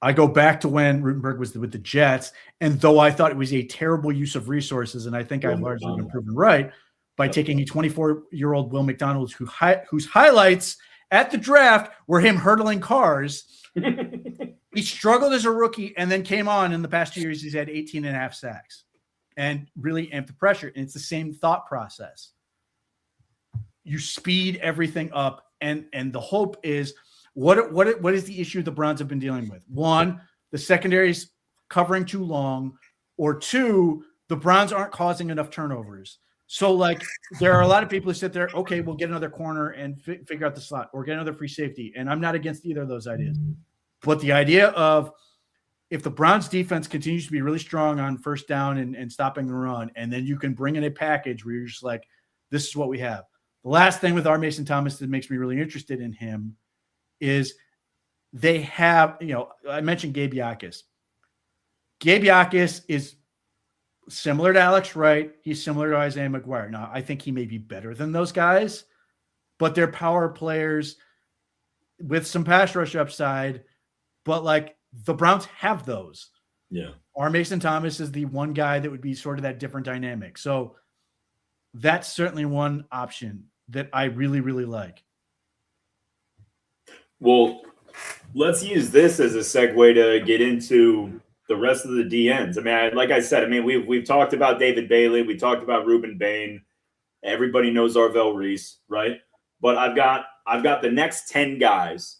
I go back to when Rutenberg was with the Jets, and though I thought it was a terrible use of resources, and I think I've largely been proven right by taking a 24-year-old Will McDonald whose highlights at the draft were him hurdling cars. He struggled as a rookie and then came on in the past 2 years. He's had 18.5 sacks and really amped the pressure. And it's the same thought process. You speed everything up, and the hope is what is the issue the Browns have been dealing with? 1, the secondary's covering too long, or 2, the Browns aren't causing enough turnovers. So, like, there are a lot of people who sit there, okay, we'll get another corner and figure out the slot or get another free safety. And I'm not against either of those ideas. But the idea of if the Browns defense continues to be really strong on first down and stopping the run, and then you can bring in a package where you're just like, this is what we have. The last thing with R. Mason Thomas that makes me really interested in him is they have, I mentioned Gabe Yackis. Gabe Yackis is similar to Alex Wright. He's similar to Isaiah McGuire. Now, I think he may be better than those guys, but they're power players with some pass rush upside. But, like, the Browns have those. Yeah. R. Mason Thomas is the one guy that would be sort of that different dynamic. So that's certainly one option that I really, really like. Well, let's use this as a segue to get into the rest of the DNs. Like I said, we've talked about David Bailey. We talked about Ruben Bain. Everybody knows Arvell Reese, right? But I've got the next 10 guys,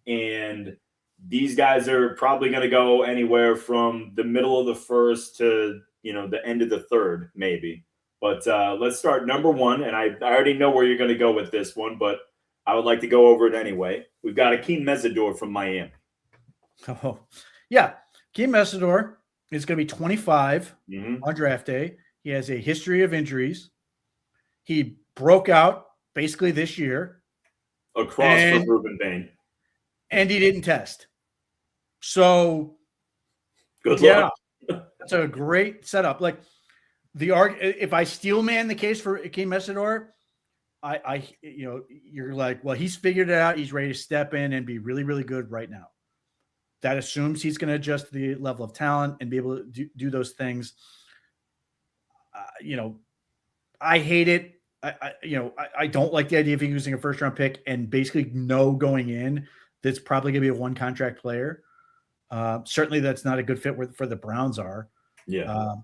and these guys are probably going to go anywhere from the middle of the first to, the end of the third, maybe. But let's start number 1, and I already know where you're going to go with this one, but I would like to go over it anyway. We've got Akeem Mesidor from Miami. Oh, yeah. Akeem Mesidor is going to be 25 on draft day. He has a history of injuries. He broke out basically this year. Across from Ruben Bain. And he didn't test. So, good luck. It's a great setup. Like, if I steel man the case for Akeem Mesidor, you're like, well, he's figured it out. He's ready to step in and be really, really good right now. That assumes he's going to adjust the level of talent and be able to do those things. I hate it. I don't like the idea of using a first round pick and basically know going in that's probably going to be a one contract player. Certainly that's not a good fit for the Browns are. Yeah.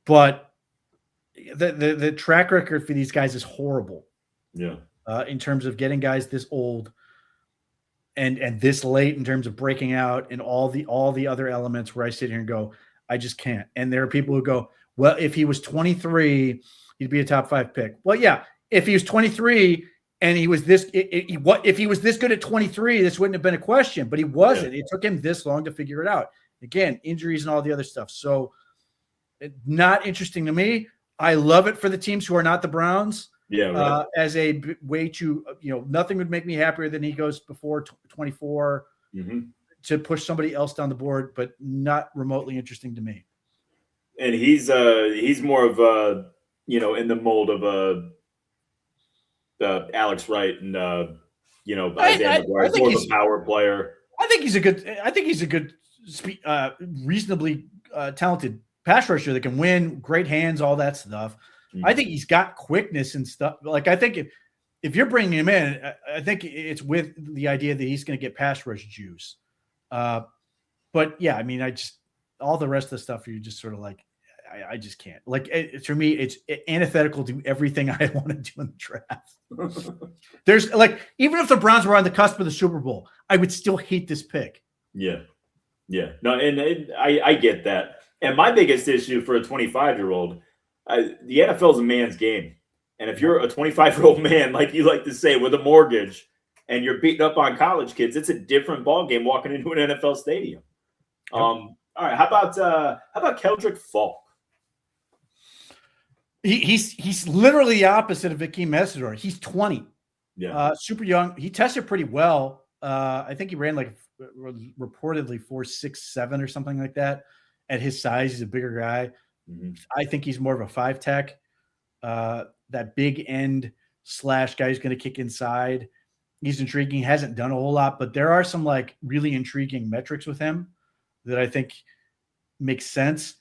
But the track record for these guys is horrible. Yeah. In terms of getting guys this old and this late in terms of breaking out and all the other elements where I sit here and go, I just can't. And there are people who go, well, if he was 23, he'd be a top 5 pick. Well, yeah, if he was 23 and he was if he was this good at 23, this wouldn't have been a question, but he wasn't. Yeah. It took him this long to figure it out. Again, injuries and all the other stuff. So not interesting to me. I love it for the teams who are not the Browns. Yeah, right. As a way to, nothing would make me happier than he goes before 24 to push somebody else down the board, but not remotely interesting to me. And he's more of a, in the mold of Alex Wright and Isaiah McGuire, more of a power player. I think he's a good, reasonably talented pass rusher that can win, great hands, all that stuff. I think he's got quickness and stuff. Like, I think if you're bringing him in, I think it's with the idea that he's going to get pass rush juice. But yeah, all the rest of the stuff, you're just sort of like, I just can't. Like, for me, it's antithetical to everything I want to do in the draft. There's like, even if the Browns were on the cusp of the Super Bowl, I would still hate this pick. Yeah. Yeah. No, and I get that. And my biggest issue for a 25-year-old, The NFL is a man's game. And if you're a 25-year-old man, like you like to say, with a mortgage and you're beating up on college kids, it's a different ballgame walking into an NFL stadium. Yep. All right. How about Keldrick Falk? He's literally the opposite of Akeem Messidor. He's 20. Yeah. Super young. He tested pretty well. I think he ran like reportedly 4.67 or something like that. At his size, he's a bigger guy. Mm-hmm. I think he's more of a 5 tech. That big end slash guy who's going to kick inside. He's intriguing. He hasn't done a whole lot, but there are some like really intriguing metrics with him that I think makes sense,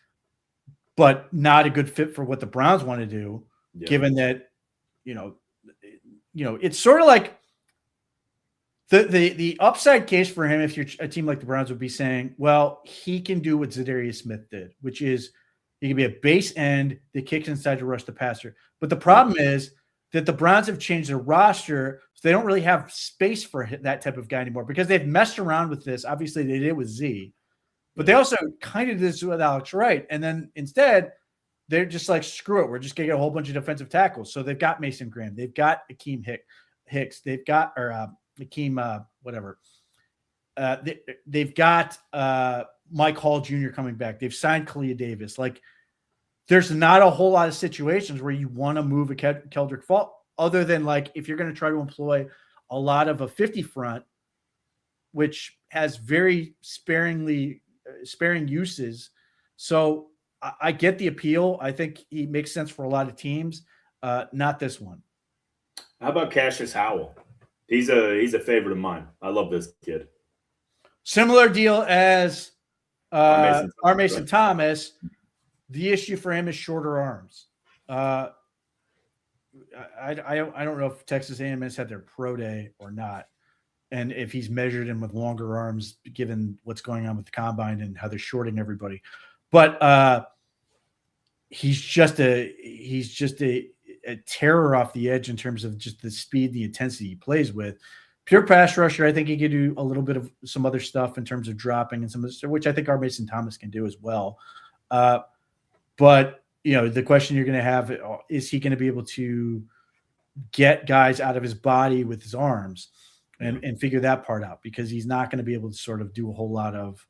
but not a good fit for what the Browns want to do, given that, it's sort of like the upside case for him, if you're a team like the Browns, would be saying, well, he can do what Zadarius Smith did, which is he can be a base end that kicks inside to rush the passer. But the problem is that the Browns have changed their roster, so they don't really have space for that type of guy anymore because they've messed around with this. Obviously, they did with Z, but they also kind of did this with Alex Wright. And then instead, they're just like, screw it. We're just going to get a whole bunch of defensive tackles. So they've got Mason Graham. They've got Akeem Hicks. They've got, Akeem, whatever. They've got Mike Hall Jr. coming back. They've signed Kalia Davis. Like, there's not a whole lot of situations where you want to move a Keldrick Falk, other than like if you're going to try to employ a lot of a 50 front, which has very sparing uses. So I get the appeal. I think he makes sense for a lot of teams. Not this one. How about Cassius Howell? He's a favorite of mine. I love this kid. Similar deal as R. Mason Thomas. The issue for him is shorter arms. I don't know if Texas A&M has had their pro day or not, and if he's measured him with longer arms, given what's going on with the combine and how they're shorting everybody. But he's just a terror off the edge in terms of just the speed, the intensity he plays with. Pure pass rusher, I think he could do a little bit of some other stuff in terms of dropping and some of this, which I think R. Mason Thomas can do as well. But, the question you're going to have, is he going to be able to get guys out of his body with his arms and figure that part out? Because he's not going to be able to sort of do a whole lot of,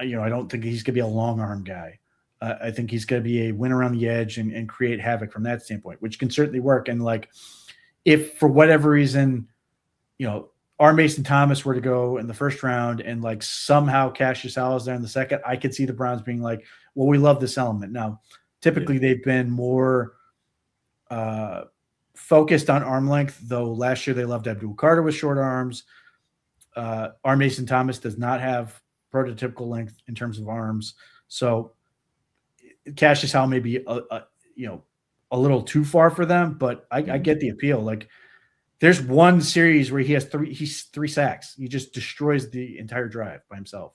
I don't think he's going to be a long arm guy. I think he's going to be a win around the edge and create havoc from that standpoint, which can certainly work. And like, if for whatever reason, R. Mason Thomas were to go in the first round and like somehow Cassius Howell is there in the second, I could see the Browns being like, well, we love this element. Now, typically they've been more focused on arm length, though last year they loved Abdul Carter with short arms. R. Mason Thomas does not have prototypical length in terms of arms. So Cassius Howell may be a little too far for them, but I get the appeal. Like, there's one series where he's 3 sacks. He just destroys the entire drive by himself.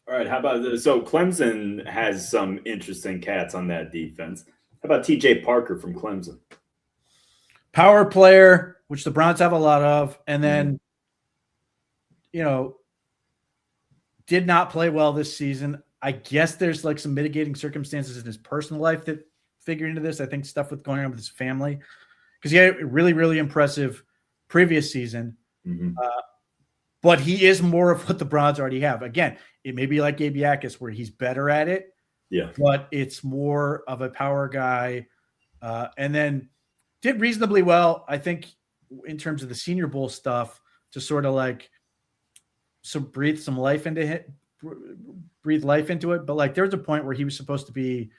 All right. How about so Clemson has some interesting cats on that defense. How about TJ Parker from Clemson? Power player, which the Browns have a lot of, and then did not play well this season. I guess there's like some mitigating circumstances in his personal life that figure into this. I think stuff with going on with his family, because he had a really, really impressive previous season. Mm-hmm. But he is more of what the Browns already have. Again, it may be like Gabe Yakis where he's better at it. Yeah. But it's more of a power guy. And then did reasonably well, I think, in terms of the Senior Bowl stuff, to sort of like breathe life into it. But like, there was a point where he was supposed to be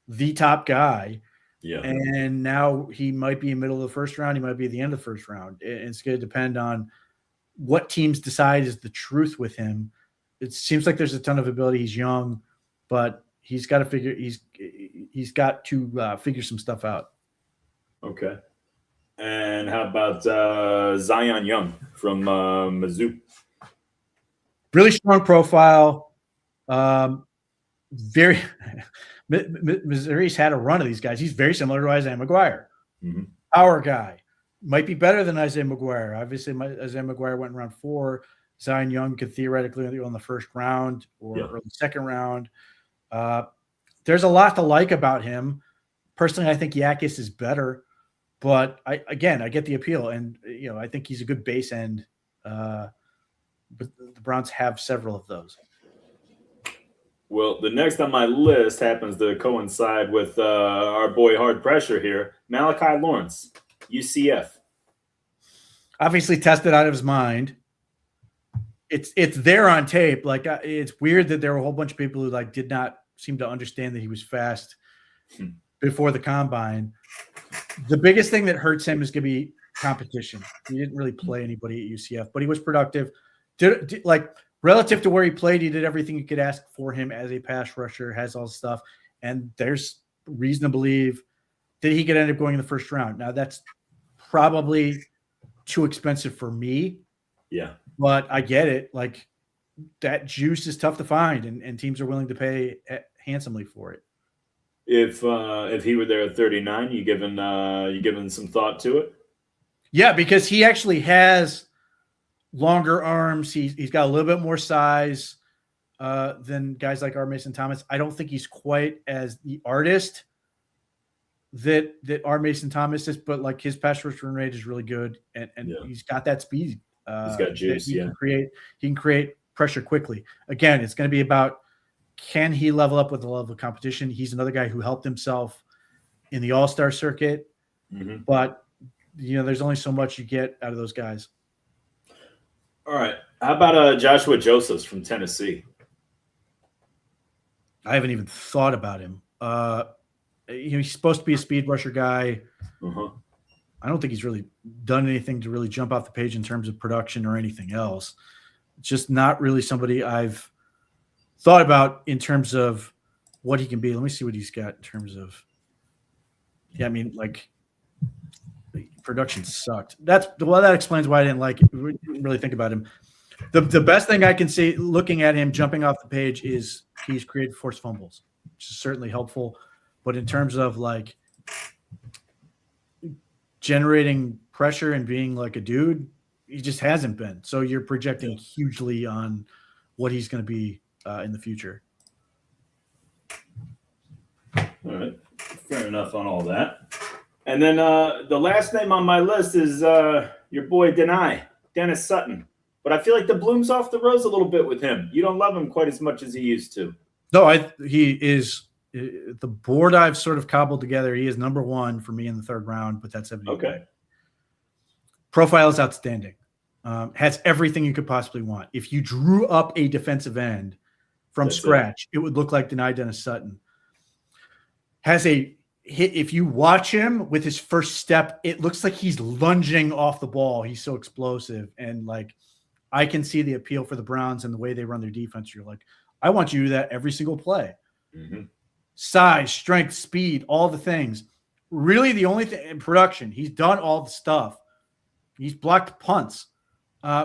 the top guy. Yeah. And now he might be in the middle of the first round. He might be at the end of the first round. It's going to depend on what teams decide is the truth with him. It seems like there's a ton of ability. He's young, but he's got to figure some stuff out. Okay. And how about Zion Young from Mizzou? Really strong profile. Very Missouri's had a run of these guys. He's very similar to Isaiah McGuire. Mm-hmm. Power guy. Might be better than Isaiah McGuire. Obviously, Isaiah McGuire went in round 4. Zion Young could theoretically go in the first round or early second round. there's a lot to like about him. Personally, I think Yakis is better, but I get the appeal, and I think he's a good base end. But the Browns have several of those. Well, the next on my list happens to coincide with our boy Hard Pressure here, Malachi Lawrence, UCF. Obviously tested out of his mind. It's there on tape. Like, it's weird that there were a whole bunch of people who did not seem to understand that he was fast before the combine. The biggest thing that hurts him is going to be competition. He didn't really play anybody at UCF, but he was productive. Relative to where he played, he did everything you could ask for him as a pass rusher, has all the stuff. And there's reason to believe that he could end up going in the first round. Now, that's probably too expensive for me. Yeah. But I get it. That juice is tough to find, and teams are willing to pay handsomely for it. If he were there at 39, you given some thought to it? Yeah, because he actually has longer arms. He's got a little bit more size than guys like R. Mason Thomas. I don't think he's quite as the artist that R. Mason Thomas is, but his pass rush run rate is really good, and he's got that speed. He's got juice. He can create pressure quickly. Again, it's going to be about, can he level up with the level of competition? He's another guy who helped himself in the All-Star circuit, but there's only so much you get out of those guys. All right. How about Joshua Josephs from Tennessee? I haven't even thought about him. He's supposed to be a speed rusher guy. I don't think he's really done anything to really jump off the page in terms of production or anything else. It's just not really somebody I've thought about in terms of what he can be. Let me see what he's got in terms of. Yeah, I mean, production sucked. That explains why I didn't like it. We didn't really think about him. The best thing I can see looking at him jumping off the page is he's created forced fumbles, which is certainly helpful. But in terms of generating pressure and being like a dude, he just hasn't been. So you're projecting hugely on what he's going to be in the future. All right. Fair enough on all that. And then the last name on my list is your boy Dennis Sutton. But I feel like the bloom's off the rose a little bit with him. You don't love him quite as much as he used to. No, he is the board I've sort of cobbled together. He is number one for me in the third round, but that's 70. Okay. Profile is outstanding. Has everything you could possibly want. If you drew up a defensive end from scratch, it would look like Dennis Sutton. If you watch him with his first step, it looks like he's lunging off the ball. He's so explosive. And I can see the appeal for the Browns and the way they run their defense. You're like, I want you to do that every single play. Size, strength, speed, all the things. Really the only thing in production, he's done all the stuff. He's blocked punts.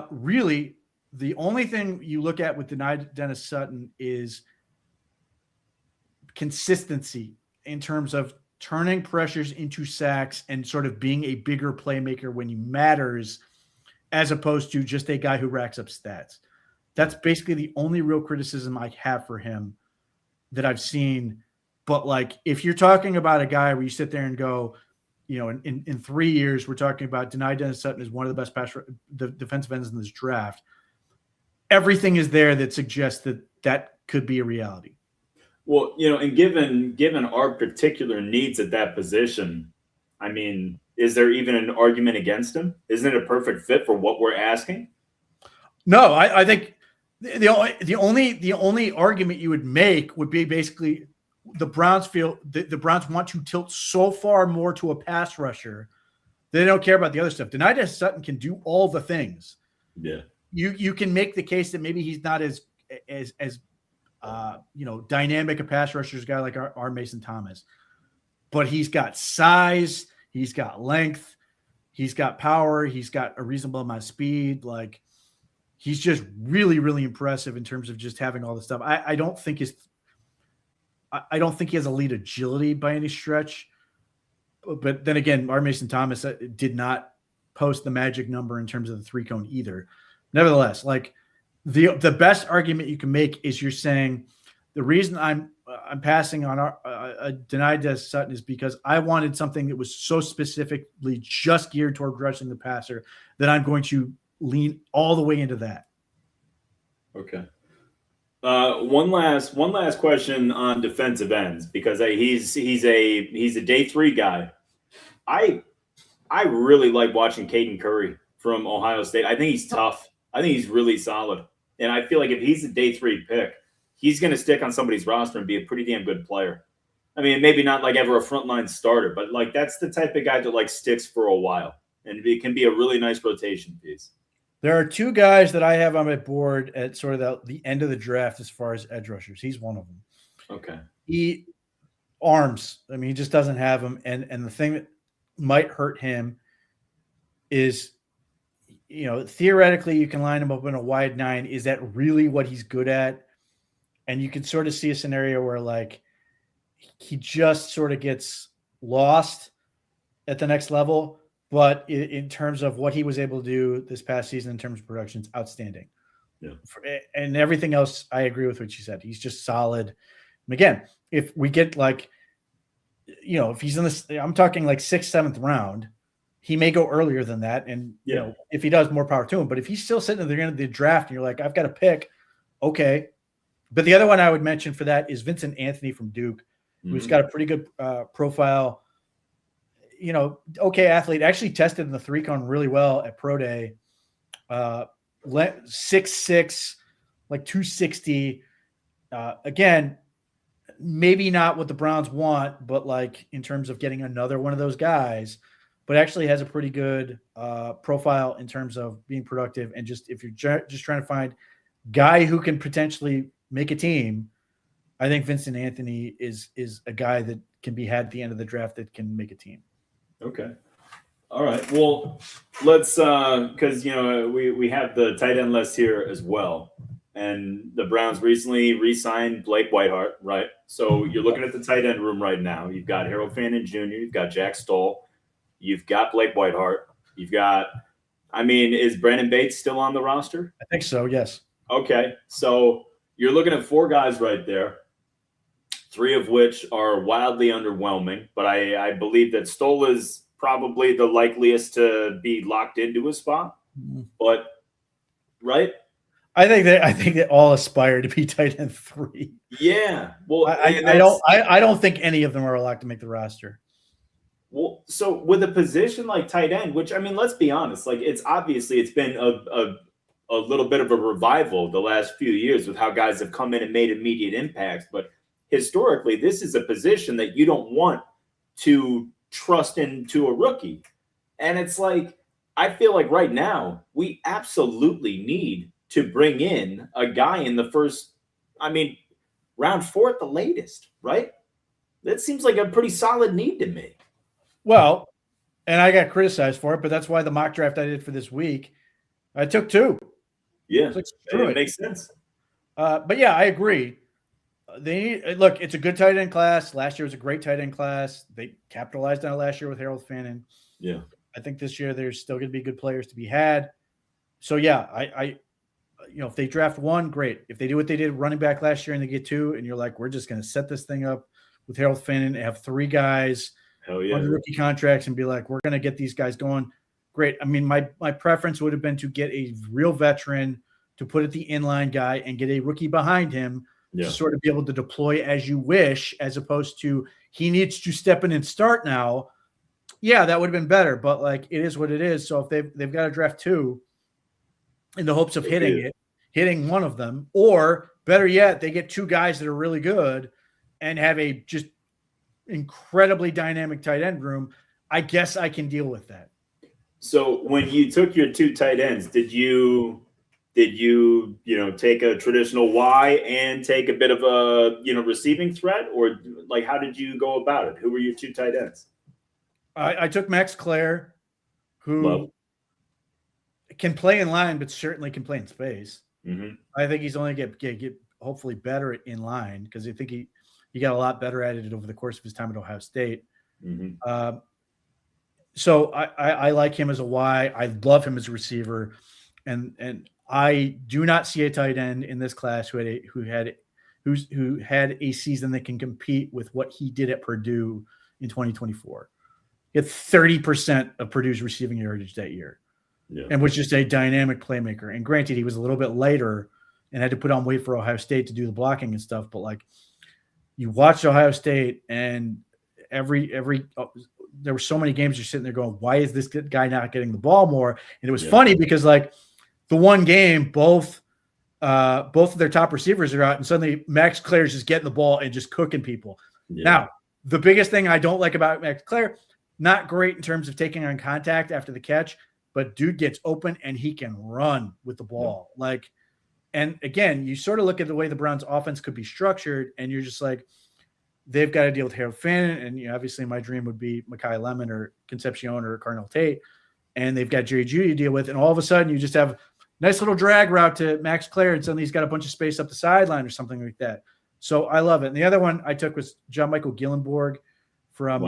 Really, the only thing you look at with Dennis Sutton is consistency in terms of turning pressures into sacks and sort of being a bigger playmaker when he matters, as opposed to just a guy who racks up stats. That's basically the only real criticism I have for him that I've seen. But if you're talking about a guy where you sit there and go, in 3 years, we're talking about Dennis Sutton is one of the best defensive ends in this draft. Everything is there that suggests that could be a reality. Well, and given our particular needs at that position, I mean, is there even an argument against him? Isn't it a perfect fit for what we're asking? No, I think the only argument you would make would be basically the Browns feel the Browns want to tilt so far more to a pass rusher. They don't care about the other stuff. Dennis Sutton can do all the things. Yeah. You can make the case that maybe he's not as dynamic a pass rusher as a guy like our Mason Thomas, but he's got size, he's got length, he's got power, he's got a reasonable amount of speed. He's just really, really impressive in terms of just having all the stuff. I don't think he has elite agility by any stretch. But then again, our Mason Thomas did not post the magic number in terms of the 3-cone either. Nevertheless, the best argument you can make is you're saying the reason I'm I'm passing on denied to Sutton is because I wanted something that was so specifically just geared toward rushing the passer that I'm going to lean all the way into that. Okay. One last question on defensive ends, because he's a day 3 guy. I really like watching Caden Curry from Ohio State. I think he's tough. I think he's really solid. And I feel like if he's a day 3 pick, he's going to stick on somebody's roster and be a pretty damn good player. I mean, maybe not like ever a frontline starter, but like that's the type of guy that like sticks for a while, and it can be a really nice rotation piece. There are 2 guys that I have on my board at sort of the end of the draft as far as edge rushers. He's one of them. Okay. He arms. I mean, he just doesn't have them. And the thing that might hurt him is, theoretically you can line him up in a wide 9. Is that really what he's good at? And you can sort of see a scenario where like he just sort of gets lost at the next level. But in terms of what he was able to do this past season in terms of production, it's outstanding. Yeah. And everything else, I agree with what you said. He's just solid. And again, if we get like, if he's in this, I'm talking like 6th, 7th round, he may go earlier than that. And, if he does, more power to him. But if he's still sitting at the end of the draft and you're like, I've got to pick, okay. But the other one I would mention for that is Vincent Anthony from Duke, who's got a pretty good profile. Okay athlete, actually tested in the 3-cone really well at Pro Day. 6'6", like 260. Again, maybe not what the Browns want, but like in terms of getting another one of those guys, but actually has a pretty good profile in terms of being productive. And just if you're just trying to find guy who can potentially make a team, I think Vincent Anthony is a guy that can be had at the end of the draft that can make a team. Okay. All right. Well, let's because we have the tight end list here as well, and the Browns recently re-signed Blake Whiteheart, right? So you're looking at the tight end room right now. You've got Harold Fannin Jr., you've got Jack Stoll, you've got Blake Whiteheart, you've got. I mean, is Brandon Bates still on the roster? I think so. Yes. Okay. So you're looking at 4 guys right there. 3 of which are wildly underwhelming, but I believe that Stoll is probably the likeliest to be locked into a spot. But right, I think that all aspire to be tight end 3. Yeah, well, I don't think any of them are locked to make the roster. Well, so with a position like tight end, which I mean, let's be honest, like it's been a little bit of a revival the last few years with how guys have come in and made immediate impacts, but historically, this is a position that you don't want to trust into a rookie. And it's like, I feel like right now, we absolutely need to bring in a guy in the first, round 4 at the latest, right? That seems like a pretty solid need to me. Well, and I got criticized for it, but that's why the mock draft I did for this week, I took 2. Yeah, it makes sense. But yeah, I agree. It's a good tight end class. Last year was a great tight end class. They capitalized on it last year with Harold Fannin. Yeah. I think this year there's still going to be good players to be had. So yeah, I if they draft 1, great. If they do what they did running back last year and they get 2, and you're like, we're just going to set this thing up with Harold Fannin and have 3 guys on rookie contracts and be like, we're going to get these guys going. Great. I mean, my preference would have been to get a real veteran to put at the inline guy and get a rookie behind him. To sort of be able to deploy as you wish, as opposed to he needs to step in and start now. Yeah, that would have been better, but like it is what it is. So if they've got to draft 2 in the hopes of hitting one of them, or better yet, they get 2 guys that are really good and have a just incredibly dynamic tight end room, I guess I can deal with that. So when you took your 2 tight ends, did you take a traditional Y and take a bit of a, receiving threat, or like, how did you go about it? Who were your 2 tight ends? I took Max Clare, who can play in line, but certainly can play in space. Mm-hmm. I think he's only get hopefully better in line, because I think he got a lot better at it over the course of his time at Ohio State. Mm-hmm. So I like him as a Y. I love him as a receiver, and I do not see a tight end in this class who had who had a season that can compete with what he did at Purdue in 2024. He had 30% of Purdue's receiving yardage that year, and was just a dynamic playmaker. And granted, he was a little bit lighter and had to put on weight for Ohio State to do the blocking and stuff. But like, you watched Ohio State, and there were so many games you're sitting there going, why is this guy not getting the ball more? And it was funny because like the one game, both of their top receivers are out, and suddenly Max Claire's just getting the ball and just cooking people. Now, the biggest thing I don't like about Max Claire, not great in terms of taking on contact after the catch, but dude gets open and he can run with the ball. Like, and again, you sort of look at the way the Browns offense could be structured, and you're just like, they've got to deal with Harold Fannin. And obviously my dream would be Mekhi Lemon or Concepcion or Cardinal Tate. And they've got Jerry Jeudy to deal with. And all of a sudden you just have a nice little drag route to Max Claire, and suddenly he's got a bunch of space up the sideline or something like that. So I love it. And the other one I took was John Michael Gillenborg from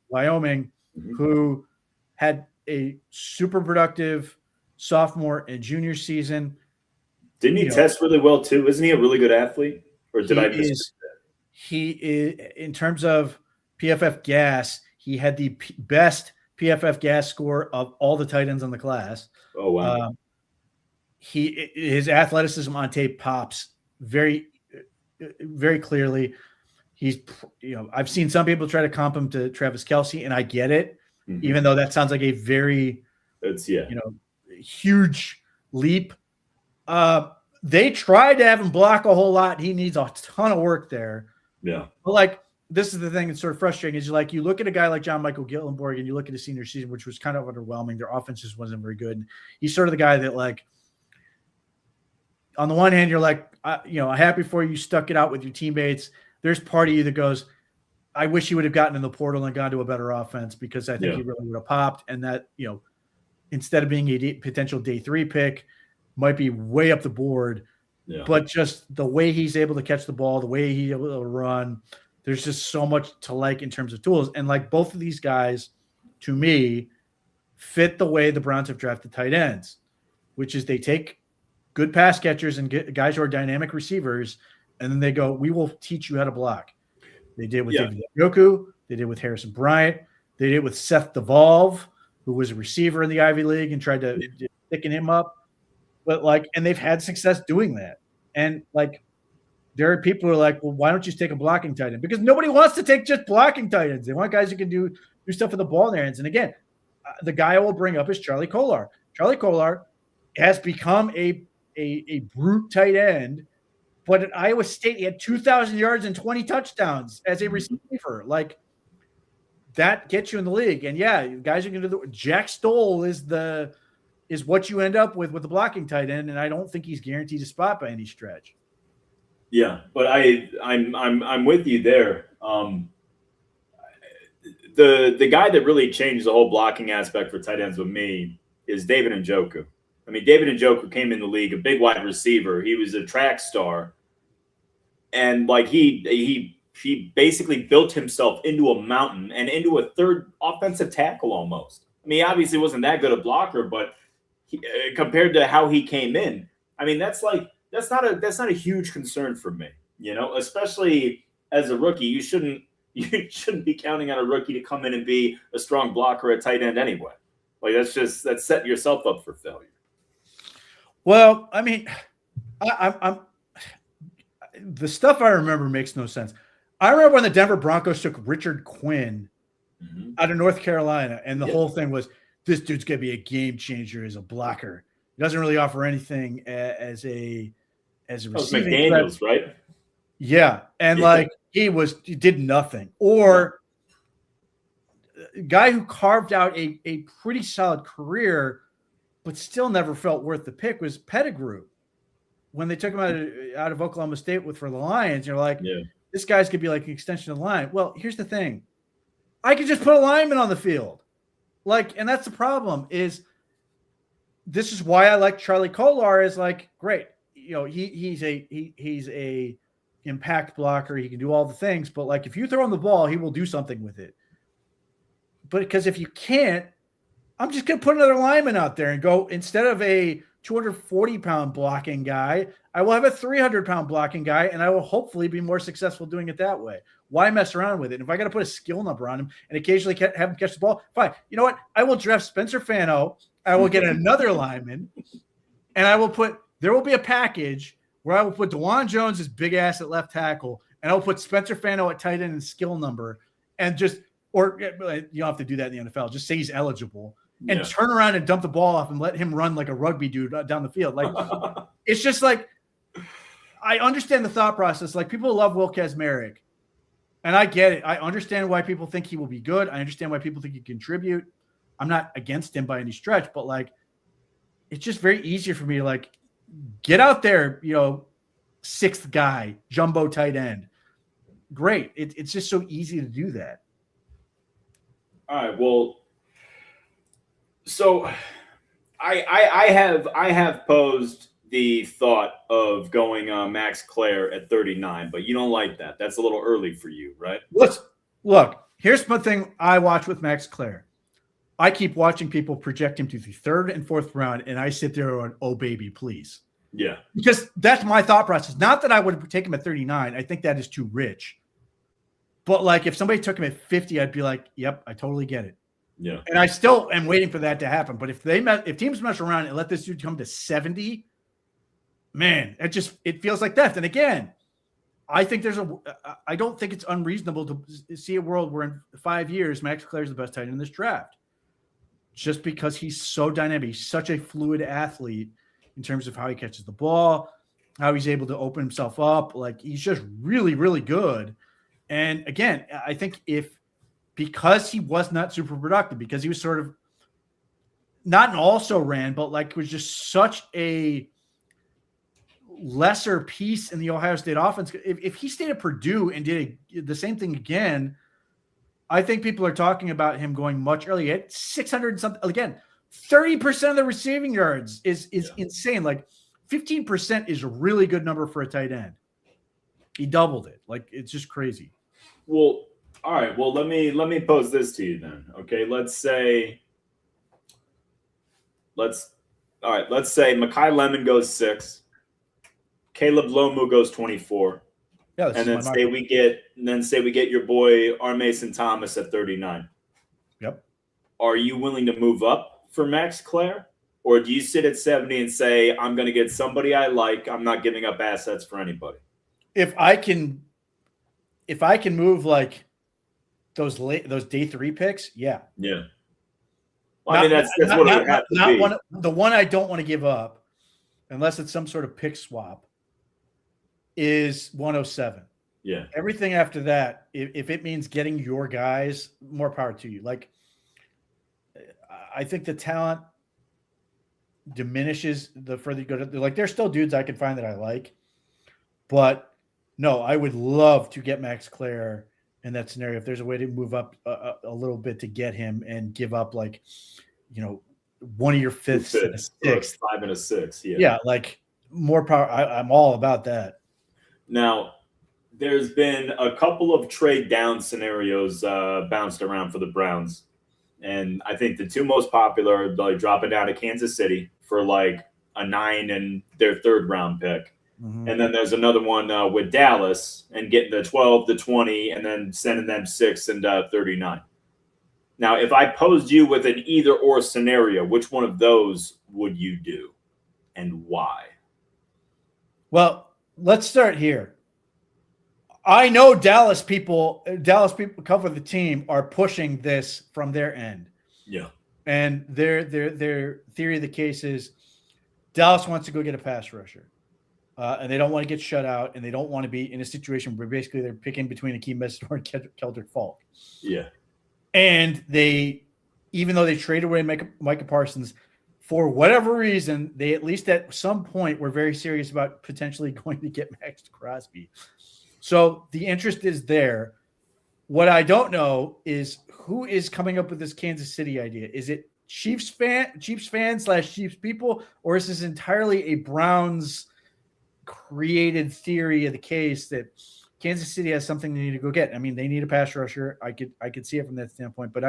Wyoming, who had a super productive sophomore and junior season. Didn't he test really well too? Isn't he a really good athlete? Or did I miss that? He is, in terms of PFF gas, he had the best PFF gas score of all the tight ends on the class. Oh, wow. His athleticism on tape pops very, very clearly. He's, I've seen some people try to comp him to Travis Kelce, and I get it, even though that sounds like a very, huge leap. They tried to have him block a whole lot. He needs a ton of work there. Yeah. But like, this is the thing that's sort of frustrating is you look at a guy like John Michael Gillenborg and you look at his senior season, which was kind of underwhelming. Their offense just wasn't very good. He's sort of the guy that, like, on the one hand, you're like, happy for you, stuck it out with your teammates. There's part of you that goes, I wish he would have gotten in the portal and gone to a better offense, because I think he really would have popped. And that, instead of being a potential day 3 pick, might be way up the board. Yeah. But just the way he's able to catch the ball, the way he's able to run, there's just so much to like in terms of tools. And like, both of these guys, to me, fit the way the Browns have drafted tight ends, which is they take good pass catchers and get guys who are dynamic receivers, and then they go, we will teach you how to block. They did with David Njoku. They did with Harrison Bryant. They did with Seth DeVolve, who was a receiver in the Ivy League and tried to thicken him up. But and they've had success doing that. And there are people who are like, well, why don't you just take a blocking tight end? Because nobody wants to take just blocking tight ends. They want guys who can do stuff with the ball in their hands. And again, the guy I will bring up is Charlie Kolar. Charlie Kolar has become a brute tight end, but at Iowa State, he had 2,000 yards and 20 touchdowns as a receiver. Like, that gets you in the league. And guys are going to do Jack Stoll is what you end up with the blocking tight end, and I don't think he's guaranteed a spot by any stretch. Yeah, but I'm with you there. The guy that really changed the whole blocking aspect for tight ends with me is David Njoku. I mean, David Njoku came in the league, a big wide receiver. He was a track star, and he basically built himself into a mountain and into a third offensive tackle almost. I mean, he obviously wasn't that good a blocker, but compared to how he came in, I mean, that's not a huge concern for me, especially as a rookie. You shouldn't be counting on a rookie to come in and be a strong blocker at tight end anyway. That's setting yourself up for failure. Well, I mean, I'm the stuff I remember makes no sense. I remember when the Denver Broncos took Richard Quinn out of North Carolina, and the whole thing was, this dude's going to be a game changer as a blocker. He doesn't really offer anything as a receiving McDaniels, right? Yeah. And he did nothing. Or a guy who carved out a pretty solid career, but still never felt worth the pick was Pettigrew. When they took him out of Oklahoma State for the Lions, you're like, this guy's could be like an extension of the line. Well, here's the thing. I could just put a lineman on the field. And that's the problem is, this is why I like Charlie Kolar is great. He's a impact blocker. He can do all the things, but if you throw him the ball, he will do something with it. But because if you can't, I'm just going to put another lineman out there and go, instead of a 240-pound blocking guy, I will have a 300-pound blocking guy, and I will hopefully be more successful doing it that way. Why mess around with it? And if I got to put a skill number on him and occasionally have him catch the ball, fine. You know what? I will draft Spencer Fano. I will get another lineman, and there will be a package where I will put DeJuan Jones, his big ass at left tackle, and I'll put Spencer Fano at tight end and skill number, and or you don't have to do that in the NFL. Just say he's eligible and turn around and dump the ball off and let him run like a rugby dude down the field. Like, it's just like, I understand the thought process. Like, people love Will Kazmarek, and I get it. I understand why people think he will be good. I understand why people think he can contribute. I'm not against him by any stretch, but like, it's just very easy for me to like get out there, sixth guy, jumbo tight end. Great. It's just so easy to do that. All right. Well, so I have posed the thought of going Max Clare at 39, but you don't like that. That's a little early for you, right? Look, here's one thing I watch with Max Clare. I keep watching people project him to the 3rd and 4th round, and I sit there on, oh, baby, please. Yeah. Because that's my thought process. Not that I would take him at 39. I think that is too rich. But like, if somebody took him at 50, I'd be like, yep, I totally get it. Yeah. And I still am waiting for that to happen. But if teams mess around and let this dude come to 70, man, it feels like theft. And again, I don't think it's unreasonable to see a world where in 5 years, Max Clare is the best tight end in this draft. Just because he's so dynamic. He's such a fluid athlete in terms of how he catches the ball, how he's able to open himself up. Like, he's just really, really good. And again, I think because he was not super productive, because he was sort of not an also ran, but like was just such a lesser piece in the Ohio State offense. If he stayed at Purdue and did the same thing again, I think people are talking about him going much earlier at 600 and something. Again, 30% of the receiving yards is insane. Like 15% is a really good number for a tight end. He doubled it. Like, it's just crazy. Well, all right. Well, let me pose this to you then. Okay, let's say Mekhi Lemon goes 6, Caleb Lomu goes 24. Yeah, and then say we get your boy Mason Thomas at 39. Yep. Are you willing to move up for Max Clare, or do you sit at 70 and say, I'm going to get somebody I like, I'm not giving up assets for anybody? If I can move like those day 3 picks, yeah. Yeah. Well, I mean, that's what it would have to be. The one I don't want to give up, unless it's some sort of pick swap, is 107. Yeah. Everything after that, if it means getting your guys, more power to you. Like, I think the talent diminishes the further you go. Like, there's still dudes I can find that I like, but no, I would love to get Max Clare in that scenario. If there's a way to move up a little bit to get him and give up, like, one of your 5th and a 6th, 5 and a 6. Yeah. Yeah. Like, more power. I'm all about that. Now, there's been a couple of trade down scenarios bounced around for the Browns. And I think the two most popular are like dropping down to Kansas City for like a 9 and their 3rd round pick. Mm-hmm. And then there's another one with Dallas and getting the 12 to 20 and then sending them 6 and 39. Now, if I posed you with an either or scenario, which one of those would you do and why? Well, let's start here. I know Dallas people cover the team are pushing this from their end. Yeah. And their theory of the case is Dallas wants to go get a pass rusher. And they don't want to get shut out, and they don't want to be in a situation where basically they're picking between Akeem Messidor and Keldrick Falk. Yeah. And even though they traded away Micah Parsons, for whatever reason, they at least at some point were very serious about potentially going to get Max Crosby. So the interest is there. What I don't know is who is coming up with this Kansas City idea. Is it Chiefs fan / Chiefs people, or is this entirely a Browns created theory of the case that Kansas City has something they need to go get? I mean, they need a pass rusher. I could see it from that standpoint, but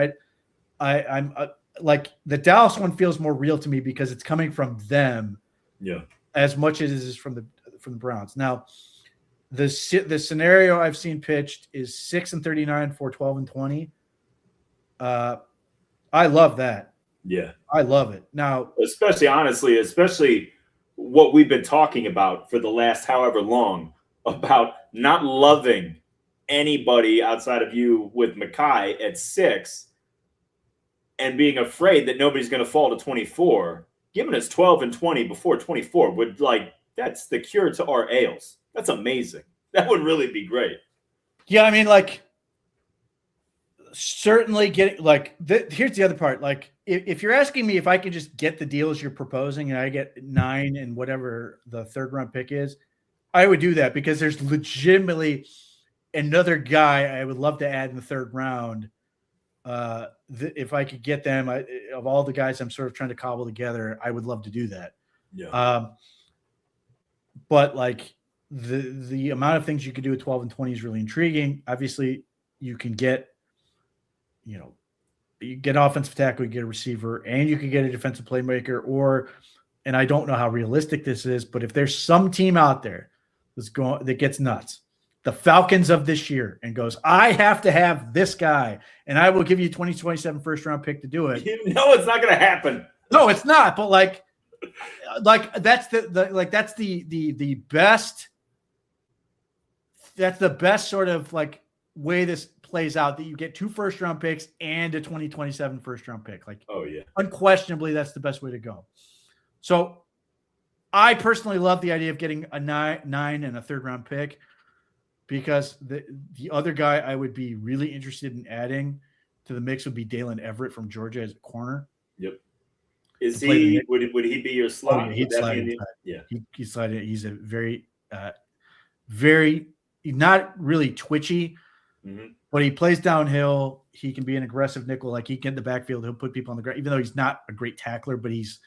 I'm like the Dallas one feels more real to me because it's coming from them, yeah, as much as it is from from the Browns. Now, the scenario I've seen pitched is 6-39 for 12-20. I love that. Yeah, I love it. Now, especially what we've been talking about for the last however long about not loving anybody outside of you with Mackay at 6 and being afraid that nobody's going to fall to 24. Giving us 12-20 before 24 would that's the cure to our ails. That's amazing. That would really be great. Yeah, I mean, certainly getting here's the other part. If you're asking me if I can just get the deals you're proposing and I get 9 and whatever the third round pick is, I would do that because there's legitimately another guy I would love to add in the third round. If I could get them, of all the guys I'm sort of trying to cobble together, I would love to do that. Yeah. But the amount of things you could do at 12-20 is really intriguing. Obviously, you can get, you get offensive tackle, you get a receiver, and you can get a defensive playmaker. And I don't know how realistic this is, but if there's some team out there that gets nuts, the Falcons of this year, and goes, I have to have this guy, and I will give you 2027 first round pick to do it. No, it's not going to happen. No, it's not. But that's that's the best. That's the best sort of way this plays out, that you get 2 first round picks and a 2027 first round pick. Oh yeah, unquestionably, that's the best way to go. So I personally love the idea of getting a 9 and a third round pick, because the other guy I would be really interested in adding to the mix would be Dalen Everett from Georgia as a corner. Yep. Would he be your slot? Oh, yeah, he'd slide inside. Yeah. He'd slide in. He's a very not really twitchy, but he plays downhill. He can be an aggressive nickel. He can get in the backfield. He'll put people on the ground, even though he's not a great tackler, but his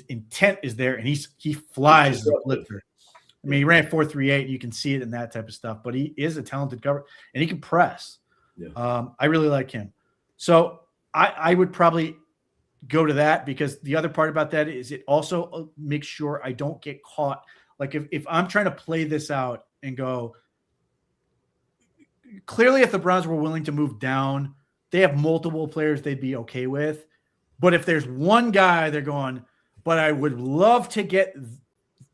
intent is there, and he flies the blitzer. I mean, he ran 4.38. You can see it in that type of stuff, but he is a talented cover, and he can press. Yeah. I really like him. So I would probably go to that, because the other part about that is it also makes sure I don't get caught. If I'm trying to play this out and go, clearly if the Browns were willing to move down, they have multiple players they'd be okay with. But if there's one guy they're going, but I would love to get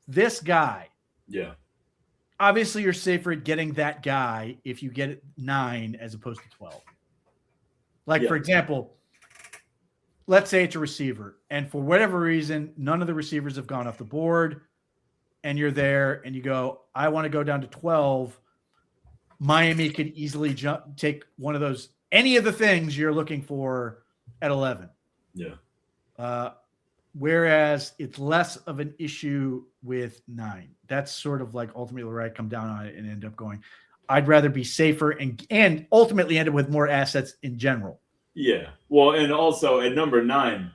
this guy. Yeah. Obviously, you're safer at getting that guy if you get 9 as opposed to 12. For example, let's say it's a receiver, and for whatever reason, none of the receivers have gone off the board, and you're there, and you go, I want to go down to 12. Miami could easily take one of those, any of the things you're looking for at 11. Yeah. Whereas it's less of an issue with 9. That's sort of ultimately where I come down on it and end up going, I'd rather be safer and ultimately end up with more assets in general. Yeah. Well, and also at number 9,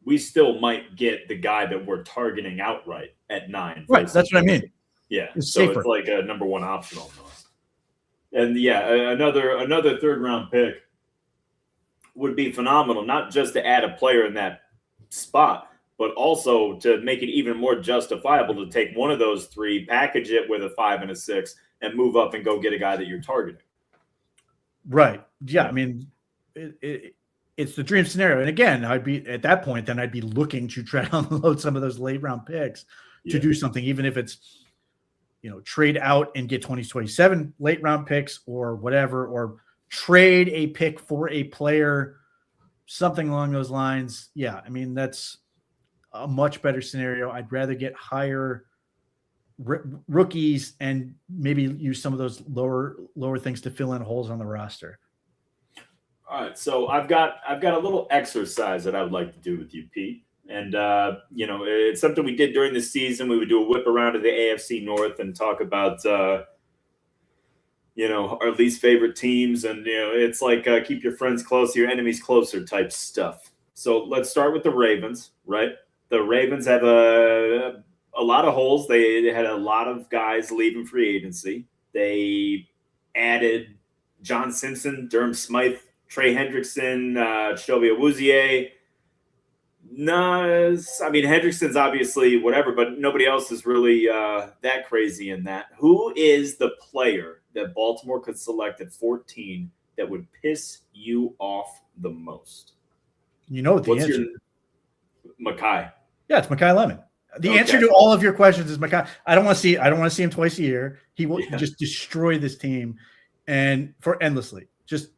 we still might get the guy that we're targeting outright at 9. Right. That's what I mean. Yeah. It's so safer. It's a number 1 option almost. And yeah, another third round pick would be phenomenal, not just to add a player in that spot, but also to make it even more justifiable to take one of those 3, package it with a 5 and a 6, and move up and go get a guy that you're targeting. Right. Yeah. I mean, it's the dream scenario. And again, I'd be looking to try to unload some of those late round picks to do something, even if it's, trade out and get 2027 late round picks or whatever, or trade a pick for a player, something along those lines. Yeah. I mean, that's a much better scenario. I'd rather get higher rookies and maybe use some of those lower things to fill in holes on the roster. All right, so I've got a little exercise that I would like to do with you, Pete. And it's something we did during the season. We would do a whip around to the AFC North and talk about our least favorite teams, and it's keep your friends close, your enemies closer type stuff. So let's start with the Ravens, right? The Ravens have a lot of holes. They had a lot of guys leaving free agency. They added John Simpson, Durham Smythe, Trey Hendrickson, Chidobe Awuzie. No, I mean Hendrickson's obviously whatever, but nobody else is really that crazy in that. Who is the player that Baltimore could select at 14 that would piss you off the most? You know what the What's answer? your Makai? Yeah, it's Makai Lemon. The answer to all of your questions is Makai. I don't want to see him twice a year. He will just destroy this team, and for endlessly, just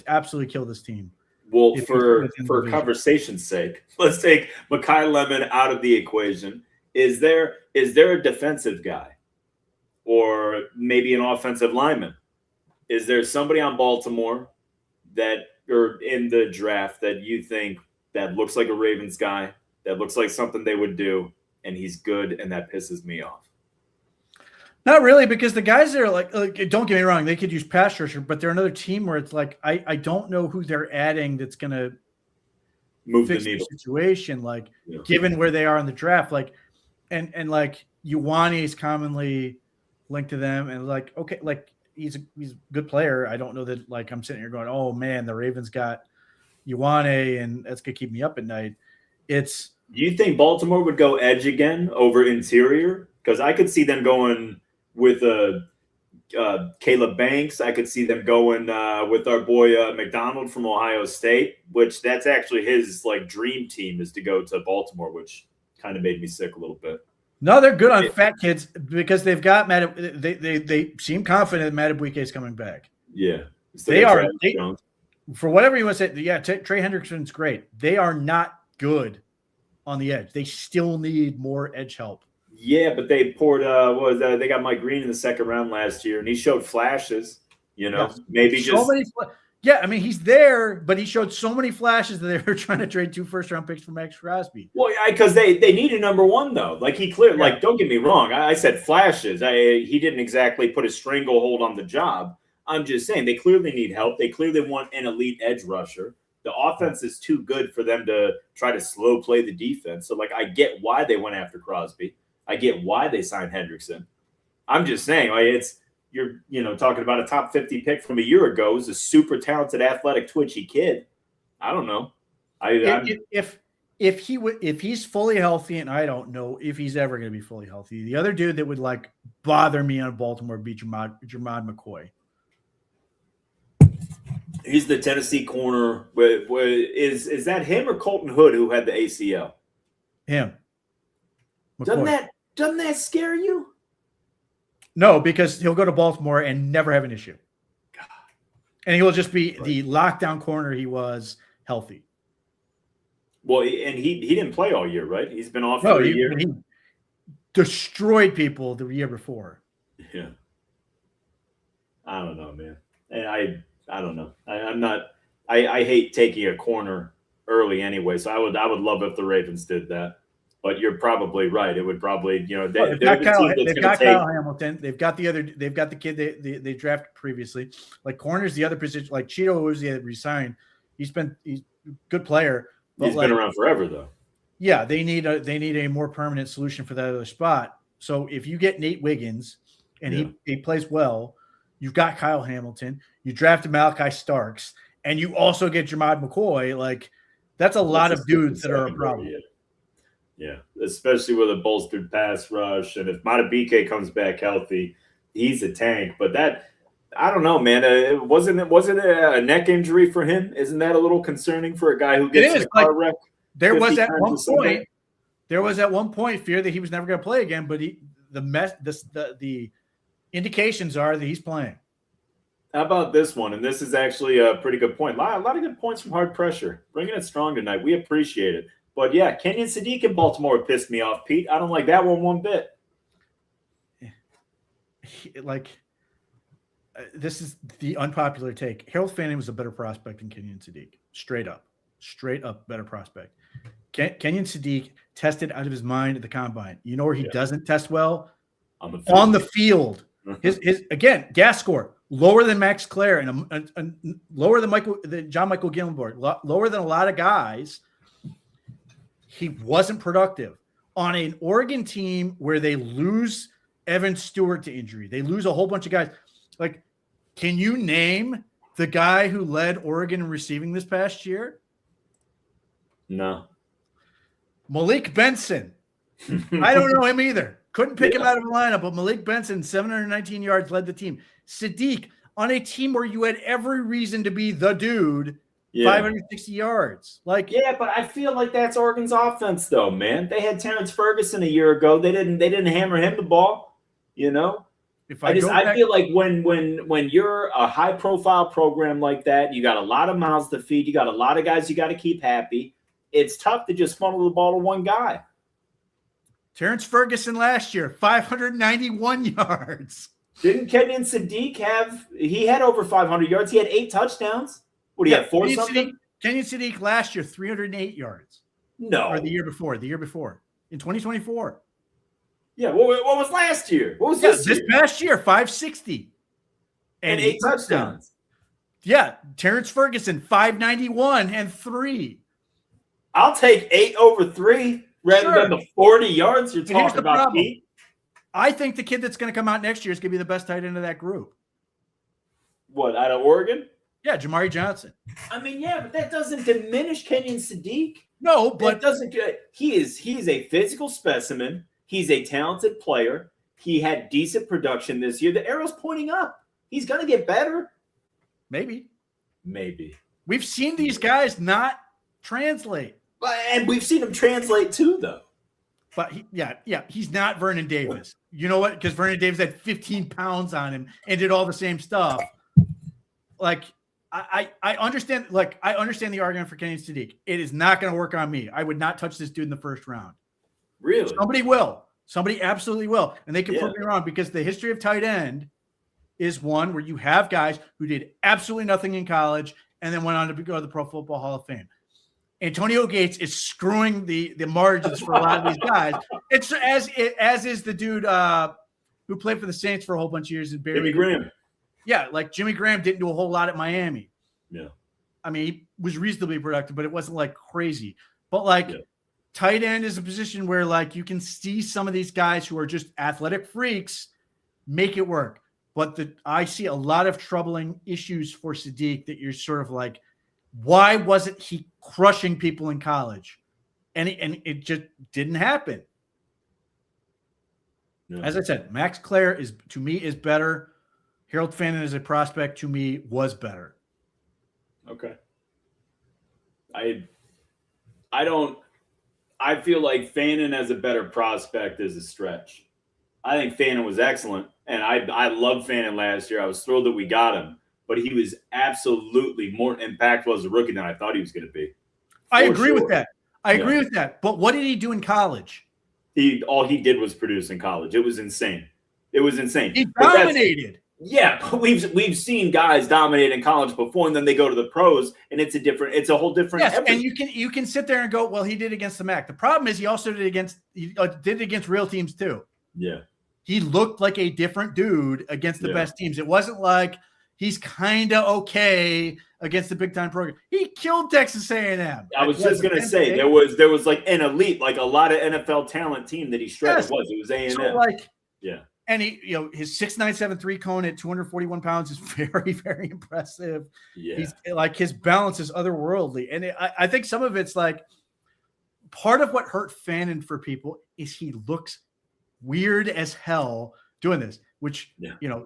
absolutely kill this team. Well, for conversation's sake, let's take Makai Lemon out of the equation. Is there a defensive guy, or maybe an offensive lineman? Is there somebody on Baltimore that or in the draft that you think that looks like a Ravens guy, that looks like something they would do, and he's good, and that pisses me off? Not really, because the guys that are like, don't get me wrong, they could use pass rusher, but they're another team where it's like I don't know who they're adding that's going to move fix the needle situation. Like, given where they are in the draft, like, and like Ioane is commonly linked to them, and like, okay, like he's a good player. I don't know that like I'm sitting here going, oh man, the Ravens got Ioane, and that's gonna keep me up at night. Do you think Baltimore would go edge again over interior? Because I could see them going with Caleb Banks. I could see them going with our boy McDonald from Ohio State, which that's actually his like dream team is to go to Baltimore, which kind of made me sick a little bit. No, they're good on fat kids because they've got they seem confident that Madubuike is coming back. Yeah, they are. For whatever you want to say, yeah, Trey Hendrickson's great. They are not good on the edge. They still need more edge help. Yeah, but they poured they got Mike Green in the second round last year, and he showed flashes. Maybe so just I mean, he's there, but he showed so many flashes that they were trying to trade 2 first-round picks for Max Crosby. Well, because they need a number one though. Like he clearly, like don't get me wrong, I said flashes. He didn't exactly put a stranglehold on the job. I'm just saying they clearly need help. They clearly want an elite edge rusher. The offense is too good for them to try to slow play the defense. So, like, I get why they went after Crosby. I get why they signed Hendrickson. I'm just saying, like, you're talking about a top 50 pick from a year ago. Is a super talented, athletic, twitchy kid. I don't know. If he's fully healthy, and I don't know if he's ever going to be fully healthy. The other dude that would like bother me on Baltimore would be Jermod McCoy. He's the Tennessee corner. Is that him or Colton Hood who had the ACL? Him. McCoy. Doesn't that scare you? No, because he'll go to Baltimore and never have an issue. God. And he will just be the lockdown corner he was healthy. Well, and he didn't play all year, right? He's been off for a year. He destroyed people the year before. Yeah. I don't know, man. And I don't know. I'm not. I hate taking a corner early anyway. So I would love if the Ravens did that. But you're probably right. It would probably they've got Kyle Hamilton. They've got the kid they drafted previously. Like corners, the other position. Like Cheeto was the resigned. He's a good player. But he's been around forever though. Yeah, they need a more permanent solution for that other spot. So if you get Nate Wiggins and he plays well. You've got Kyle Hamilton. You drafted Malachi Starks, and you also get Jermod McCoy. Like, that's a lot of dudes that are a problem. Yeah, especially with a bolstered pass rush, and if Madubuike comes back healthy, he's a tank. But that, I don't know, man. Wasn't it a neck injury for him? Isn't that a little concerning for a guy who gets in a car wreck? There was at one point fear that he was never going to play again, but the indications are that he's playing. How about this one? And this is actually a pretty good point. A lot of good points from Hard Pressure. Bringing it strong tonight. We appreciate it. But, yeah, Kenyon Sadiq in Baltimore pissed me off, Pete. I don't like that one bit. This is the unpopular take. Harold Fanning was a better prospect than Kenyon Sadiq. Straight up better prospect. Kenyon Sadiq tested out of his mind at the combine. You know where he doesn't test well? On the field. His again, gas score lower than Max Clare and lower than John Michael Gilmore, lower than a lot of guys. He wasn't productive on an Oregon team where they lose Evan Stewart to injury. They lose a whole bunch of guys. Like, can you name the guy who led Oregon in receiving this past year? No. Malik Benson. I don't know him either. Couldn't pick him out of the lineup, but Malik Benson, 719 yards, led the team. Sadiq, on a team where you had every reason to be the dude, 560 yards. Like, yeah, but I feel like that's Oregon's offense, though, man. They had Terrence Ferguson a year ago. They didn't hammer him the ball, you know. I feel like when you're a high profile program like that, you got a lot of mouths to feed, you got a lot of guys you got to keep happy. It's tough to just funnel the ball to one guy. Terrence Ferguson last year, 591 yards. Didn't Kenyon Sadiq he had over 500 yards. He had 8 touchdowns. What do you have, 4 something? Kenyon Sadiq last year, 308 yards. No. Or the year before, in 2024. Yeah, what was last year? What was this year? This past year, 560. And 8 touchdowns. Yeah, Terrence Ferguson, 591 and 3. I'll take 8 over 3 rather than the 40 yards you're talking about, Pete. I think the kid that's going to come out next year is going to be the best tight end of that group. What, out of Oregon? Yeah, Jamari Johnson. I mean, yeah, but that doesn't diminish Kenyon Sadiq. No, but he is a physical specimen. He's a talented player. He had decent production this year. The arrow's pointing up. He's going to get better. Maybe. We've seen these guys not translate. And we've seen him translate too, though. But he's not Vernon Davis. You know what? Because Vernon Davis had 15 pounds on him and did all the same stuff. Like, I understand. Like, I understand the argument for Kenyon Sadiq. It is not going to work on me. I would not touch this dude in the first round. Really? Somebody will. Somebody absolutely will. And they can prove me wrong, because the history of tight end is one where you have guys who did absolutely nothing in college and then went on to go to the Pro Football Hall of Fame. Antonio Gates is screwing the margins for a lot of these guys. It's as is the dude who played for the Saints for a whole bunch of years. Jimmy Graham. Yeah, like Jimmy Graham didn't do a whole lot at Miami. Yeah. I mean, he was reasonably productive, but it wasn't like crazy. But tight end is a position where like you can see some of these guys who are just athletic freaks make it work. But I see a lot of troubling issues for Sadiq that you're sort of like, why wasn't he crushing people in college? And it just didn't happen. No. As I said, Max Clare is better. Harold Fannin as a prospect to me was better. Okay. I feel like Fannin as a better prospect is a stretch. I think Fannin was excellent, and I loved Fannin last year. I was thrilled that we got him, but he was absolutely more impactful as a rookie than I thought he was going to be. I agree with that. I agree with that. But what did he do in college? All he did was produce in college. It was insane. He dominated. Yeah, but we've seen guys dominate in college before, and then they go to the pros, and it's a whole different. Yes, everything. And you can sit there and go, well, he did against the MAC. The problem is he also did it against real teams too. Yeah, he looked like a different dude against the best teams. It wasn't like he's kind of okay against the big time program. He killed Texas A&M. I was just gonna say there was like an elite, like a lot of NFL talent team that he shredded. It was A&M. So yeah. And he, his 6'9", 7'3" cone at 241 pounds is very, very impressive. Yeah. He's like, his balance is otherworldly. And I think some of it's like part of what hurt Fannin for people is he looks weird as hell doing this, which,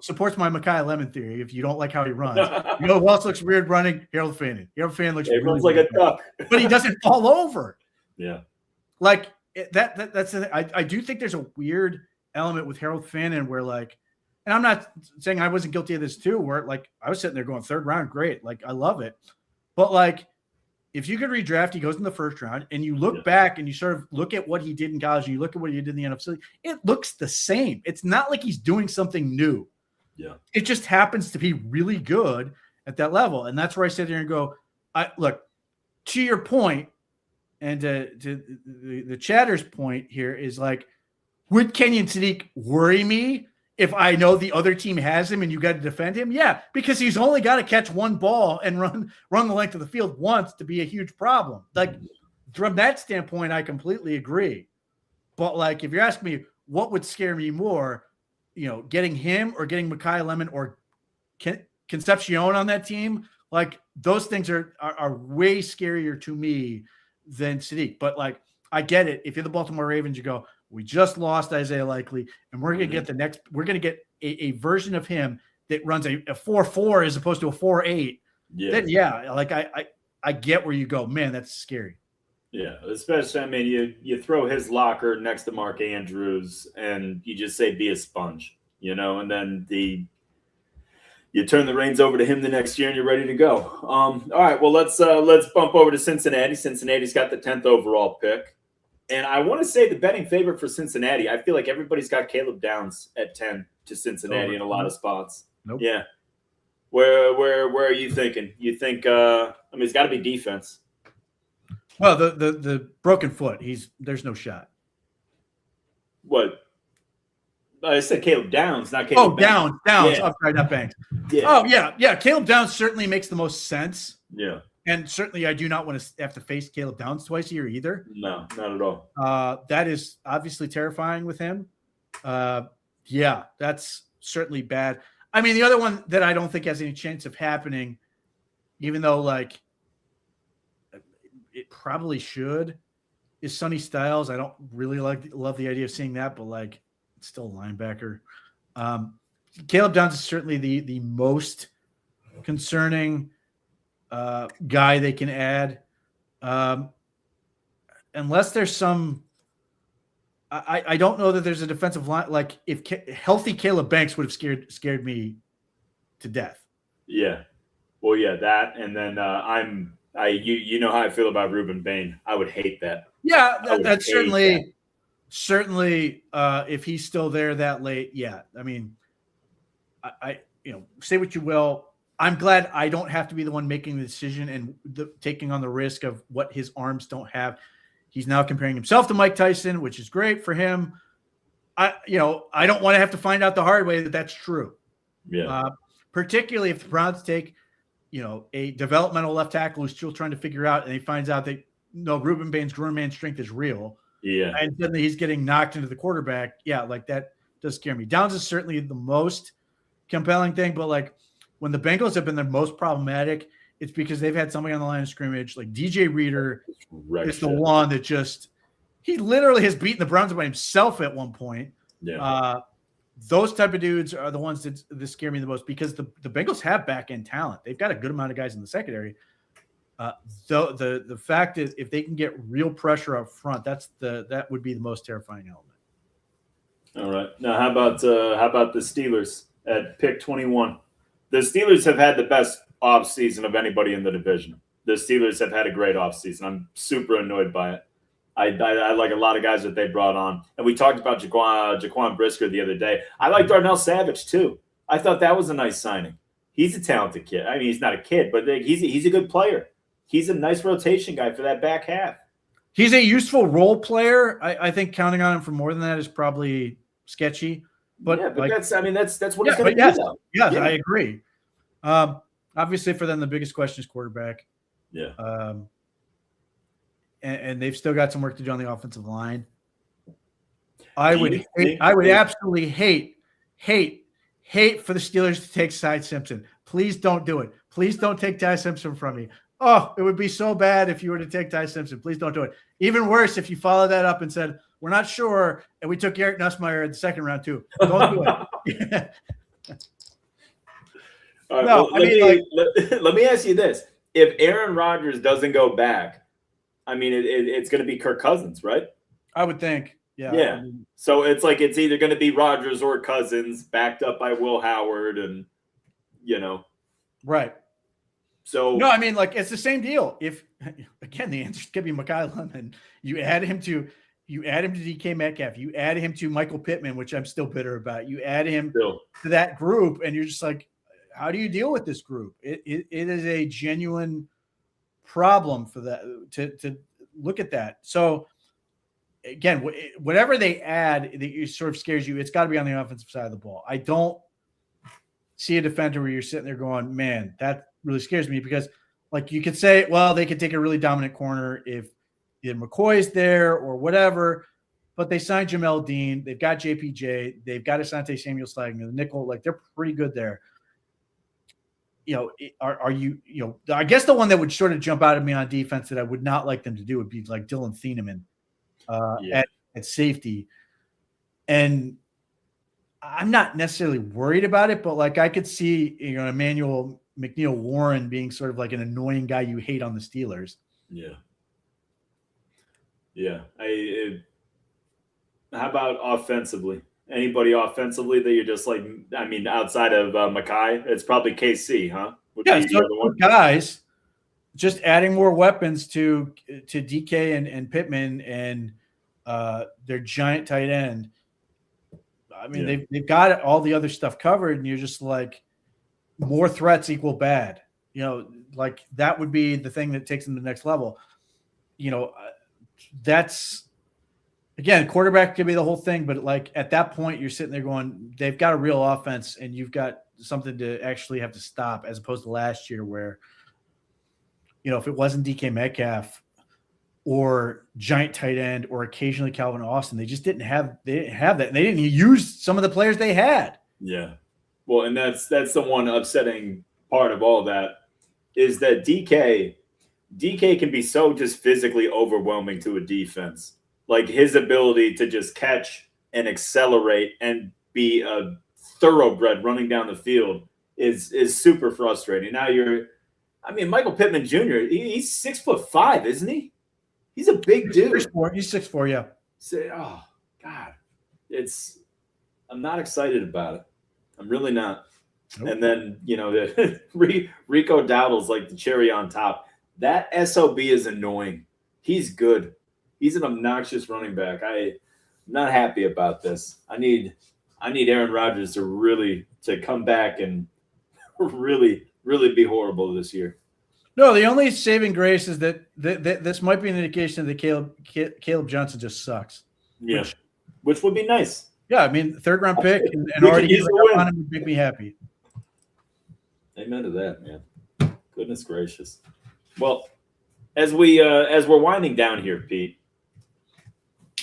supports my Mekhi Lemon theory. If you don't like how he runs, who else looks weird running? Harold Fannin. Harold Fannin looks runs like a duck, but he doesn't fall over. Yeah. Like that's the thing. I do think there's a weird element with Harold Fannin where like, and I'm not saying I wasn't guilty of this too, where like I was sitting there going third round, great. Like I love it. But like, if you could redraft, he goes in the first round and you look back and you sort of look at what he did in college and you look at what he did in the NFC, it looks the same. It's not like he's doing something new. Yeah. It just happens to be really good at that level. And that's where I sit there and go, look, to your point, and to the chatter's point here is like, would Kenyon Sadiq worry me if I know the other team has him and you got to defend him? Yeah, because he's only got to catch one ball and run the length of the field once to be a huge problem. Like from that standpoint, I completely agree. But like, if you're asking me what would scare me more, getting him or getting Mekhi Lemon or Concepcion on that team, like those things are way scarier to me than Sadiq. But like, I get it. If you're the Baltimore Ravens, you go, we just lost Isaiah Likely, and we're going to get we're going to get a version of him that runs a 4.4 as opposed to a 4.8. Yeah. Then like I get where you go, man, that's scary. Yeah, especially, I mean, you throw his locker next to Mark Andrews and you just say, be a sponge, and then you turn the reins over to him the next year and you're ready to go. All right, well, let's bump over to Cincinnati. Cincinnati's got the 10th overall pick. And I want to say the betting favorite for Cincinnati, I feel like everybody's got Caleb Downs at 10 to Cincinnati in a lot of spots. Nope. Yeah. Where are you thinking? You think, it's got to be defense. Well, the broken foot, there's no shot. What? I said Caleb Downs, not Caleb Downs. Yeah. I'm sorry, not Banks. Yeah. Oh, yeah. Caleb Downs certainly makes the most sense. Yeah. And certainly I do not want to have to face Caleb Downs twice a year either. No, not at all. That is obviously terrifying with him. Yeah, that's certainly bad. I mean, the other one that I don't think has any chance of happening, even though like it probably should, is Sonny Styles. I don't really love the idea of seeing that, but like it's still a linebacker. Caleb Downs is certainly the most concerning guy they can add. Unless there's some, I don't know that there's a defensive line. Like if healthy Caleb Banks would have scared me to death. Yeah. Well, yeah, that. And then you know how I feel about Reuben Bain. I would hate that. Yeah, that's certainly if he's still there that late. Yeah. I mean, I say what you will. I'm glad I don't have to be the one making the decision and taking on the risk of what his arms don't have. He's now comparing himself to Mike Tyson, which is great for him. I don't want to have to find out the hard way that that's true. Yeah. Particularly if the Browns take, a developmental left tackle who's still trying to figure out, and he finds out that Reuben Bain's grown man strength is real. Yeah. And suddenly he's getting knocked into the quarterback. Yeah, like that does scare me. Downs is certainly the most compelling thing, but like when the Bengals have been the most problematic, it's because they've had somebody on the line of scrimmage. Like DJ Reader is the one that he literally has beaten the Browns by himself at one point. Yeah. Those type of dudes are the ones that scare me the most because the Bengals have back end talent. They've got a good amount of guys in the secondary. The fact is if they can get real pressure up front, that would be the most terrifying element. All right. Now, how about the Steelers at pick 21? The Steelers have had the best offseason of anybody in the division. The Steelers have had a great offseason. I'm super annoyed by it. I like a lot of guys that they brought on. And we talked about Jaquan Brisker the other day. I like Darnell Savage, too. I thought that was a nice signing. He's a talented kid. I mean, he's not a kid, but he's a good player. He's a nice rotation guy for that back half. He's a useful role player. I think counting on him for more than that is probably sketchy. But that's what he's going to do. Though. Yes, I agree. Obviously, for them, the biggest question is quarterback. Yeah. And they've still got some work to do on the offensive line. I would absolutely hate for the Steelers to take Ty Simpson. Please don't do it. Please don't take Ty Simpson from me. Oh, it would be so bad if you were to take Ty Simpson. Please don't do it. Even worse if you followed that up and said, we're not sure, and we took Eric Nussmeier in the second round too. Don't do it. All right, let me ask you this. If Aaron Rodgers doesn't go back, I mean, it's going to be Kirk Cousins, right? I would think. Yeah. Yeah. So it's like it's either going to be Rodgers or Cousins backed up by Will Howard and, Right. So no, I mean, like it's the same deal. If again, the answer could be Mekhi Lemon. You add him to DK Metcalf. You add him to Michael Pittman, which I'm still bitter about. You add him to that group, and you're just like, how do you deal with this group? It is a genuine problem for that to look at that. So again, whatever they add that sort of scares you, it's got to be on the offensive side of the ball. I don't see a defender where you're sitting there going, man, that really scares me, because like you could say, well, they could take a really dominant corner if McCoy's there or whatever, but they signed Jamel Dean. They've got JPJ. They've got Asante Samuel-Slagging, the nickel. Like they're pretty good there. Are you I guess the one that would sort of jump out at me on defense that I would not like them to do would be like Dylan Thieneman. at safety. And I'm not necessarily worried about it, but like I could see, Emmanuel McNeil Warren being sort of like an annoying guy you hate on the Steelers. Yeah. Yeah. How about offensively? Anybody offensively that you're just like, I mean, outside of Mackay, it's probably KC, huh? So guys, just adding more weapons to DK and Pittman and their giant tight end. I mean, they've got all the other stuff covered, and you're just like, more threats equal bad. Like that would be the thing that takes them to the next level. That's, again, quarterback could be the whole thing, but like at that point, you're sitting there going, they've got a real offense, and you've got something to actually have to stop, as opposed to last year where, if it wasn't DK Metcalf or giant tight end or occasionally Calvin Austin, they just didn't have that. And they didn't use some of the players they had. Yeah. Well, and that's the one upsetting part of all that is that DK can be so just physically overwhelming to a defense. Like his ability to just catch and accelerate and be a thoroughbred running down the field is super frustrating. Now Michael Pittman Jr., he's 6'5", isn't he? He's a big dude. He's 6'4", yeah. Oh, God. I'm not excited about it. I'm really not. Nope. And then, Rico Dowdle's like the cherry on top. That SOB is annoying. He's good. He's an obnoxious running back. I'm not happy about this. I need Aaron Rodgers to come back and really, really be horrible this year. No, the only saving grace is that this might be an indication that Caleb Johnson just sucks. Yeah, which would be nice. Yeah, I mean, third-round pick and already on him would make me happy. Amen to that, man. Goodness gracious. Well, as we're winding down here, Pete,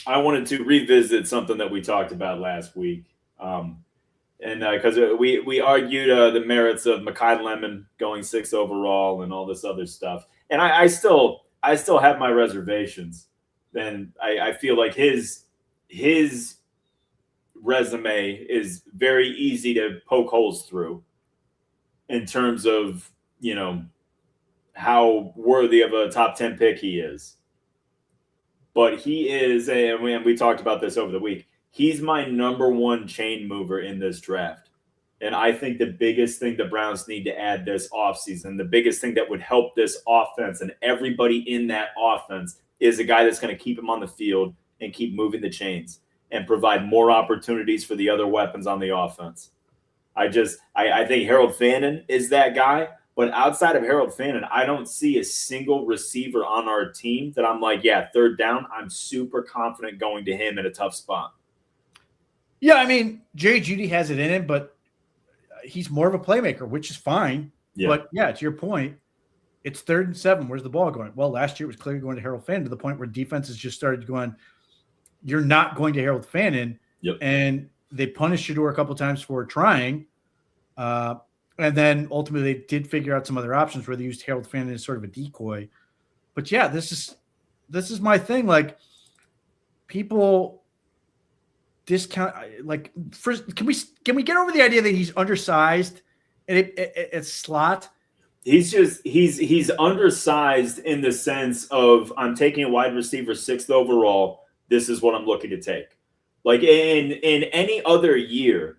I wanted to revisit something that we talked about last week. And because we argued the merits of Makai Lemon going 6th overall and all this other stuff, and I still have my reservations. And I feel like his resume is very easy to poke holes through in terms of how worthy of a top 10 pick he is. But he is, and we talked about this over the week, he's my number one chain mover in this draft. And I think the biggest thing the Browns need to add this offseason, the biggest thing that would help this offense and everybody in that offense is a guy that's going to keep him on the field and keep moving the chains and provide more opportunities for the other weapons on the offense. I think Harold Fannin is that guy. But outside of Harold Fannin, I don't see a single receiver on our team that I'm like, yeah, third down, I'm super confident going to him in a tough spot. Yeah, I mean, Jerry Jeudy has it in him, but he's more of a playmaker, which is fine. Yeah. But, yeah, to your point, it's 3rd and 7. Where's the ball going? Well, last year it was clearly going to Harold Fannin to the point where defenses just started going, you're not going to Harold Fannin. Yep. And they punished Shedeur a couple times for trying. And then ultimately they did figure out some other options where they used Harold Fannin as sort of a decoy. But yeah, this is my thing. Like, people discount, like, first, can we get over the idea that he's undersized at slot? He's undersized in the sense of, I'm taking a wide receiver 6th overall. This is what I'm looking to take. Like in any other year,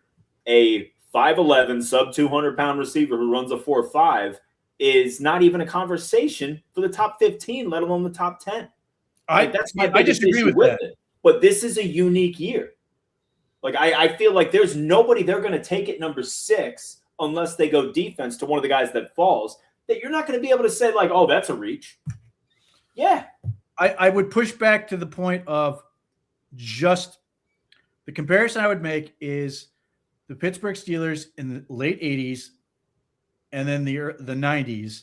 a 5'11", sub 200-pound receiver who runs a 4.5 is not even a conversation for the top 15, let alone the top 10. I disagree with that. It. But this is a unique year. Like I feel like there's nobody they're going to take at number 6 unless they go defense to one of the guys that falls, that you're not going to be able to say like, oh, that's a reach. Yeah. I would push back to the point of just the comparison I would make is the Pittsburgh Steelers in the late 80s and then the 90s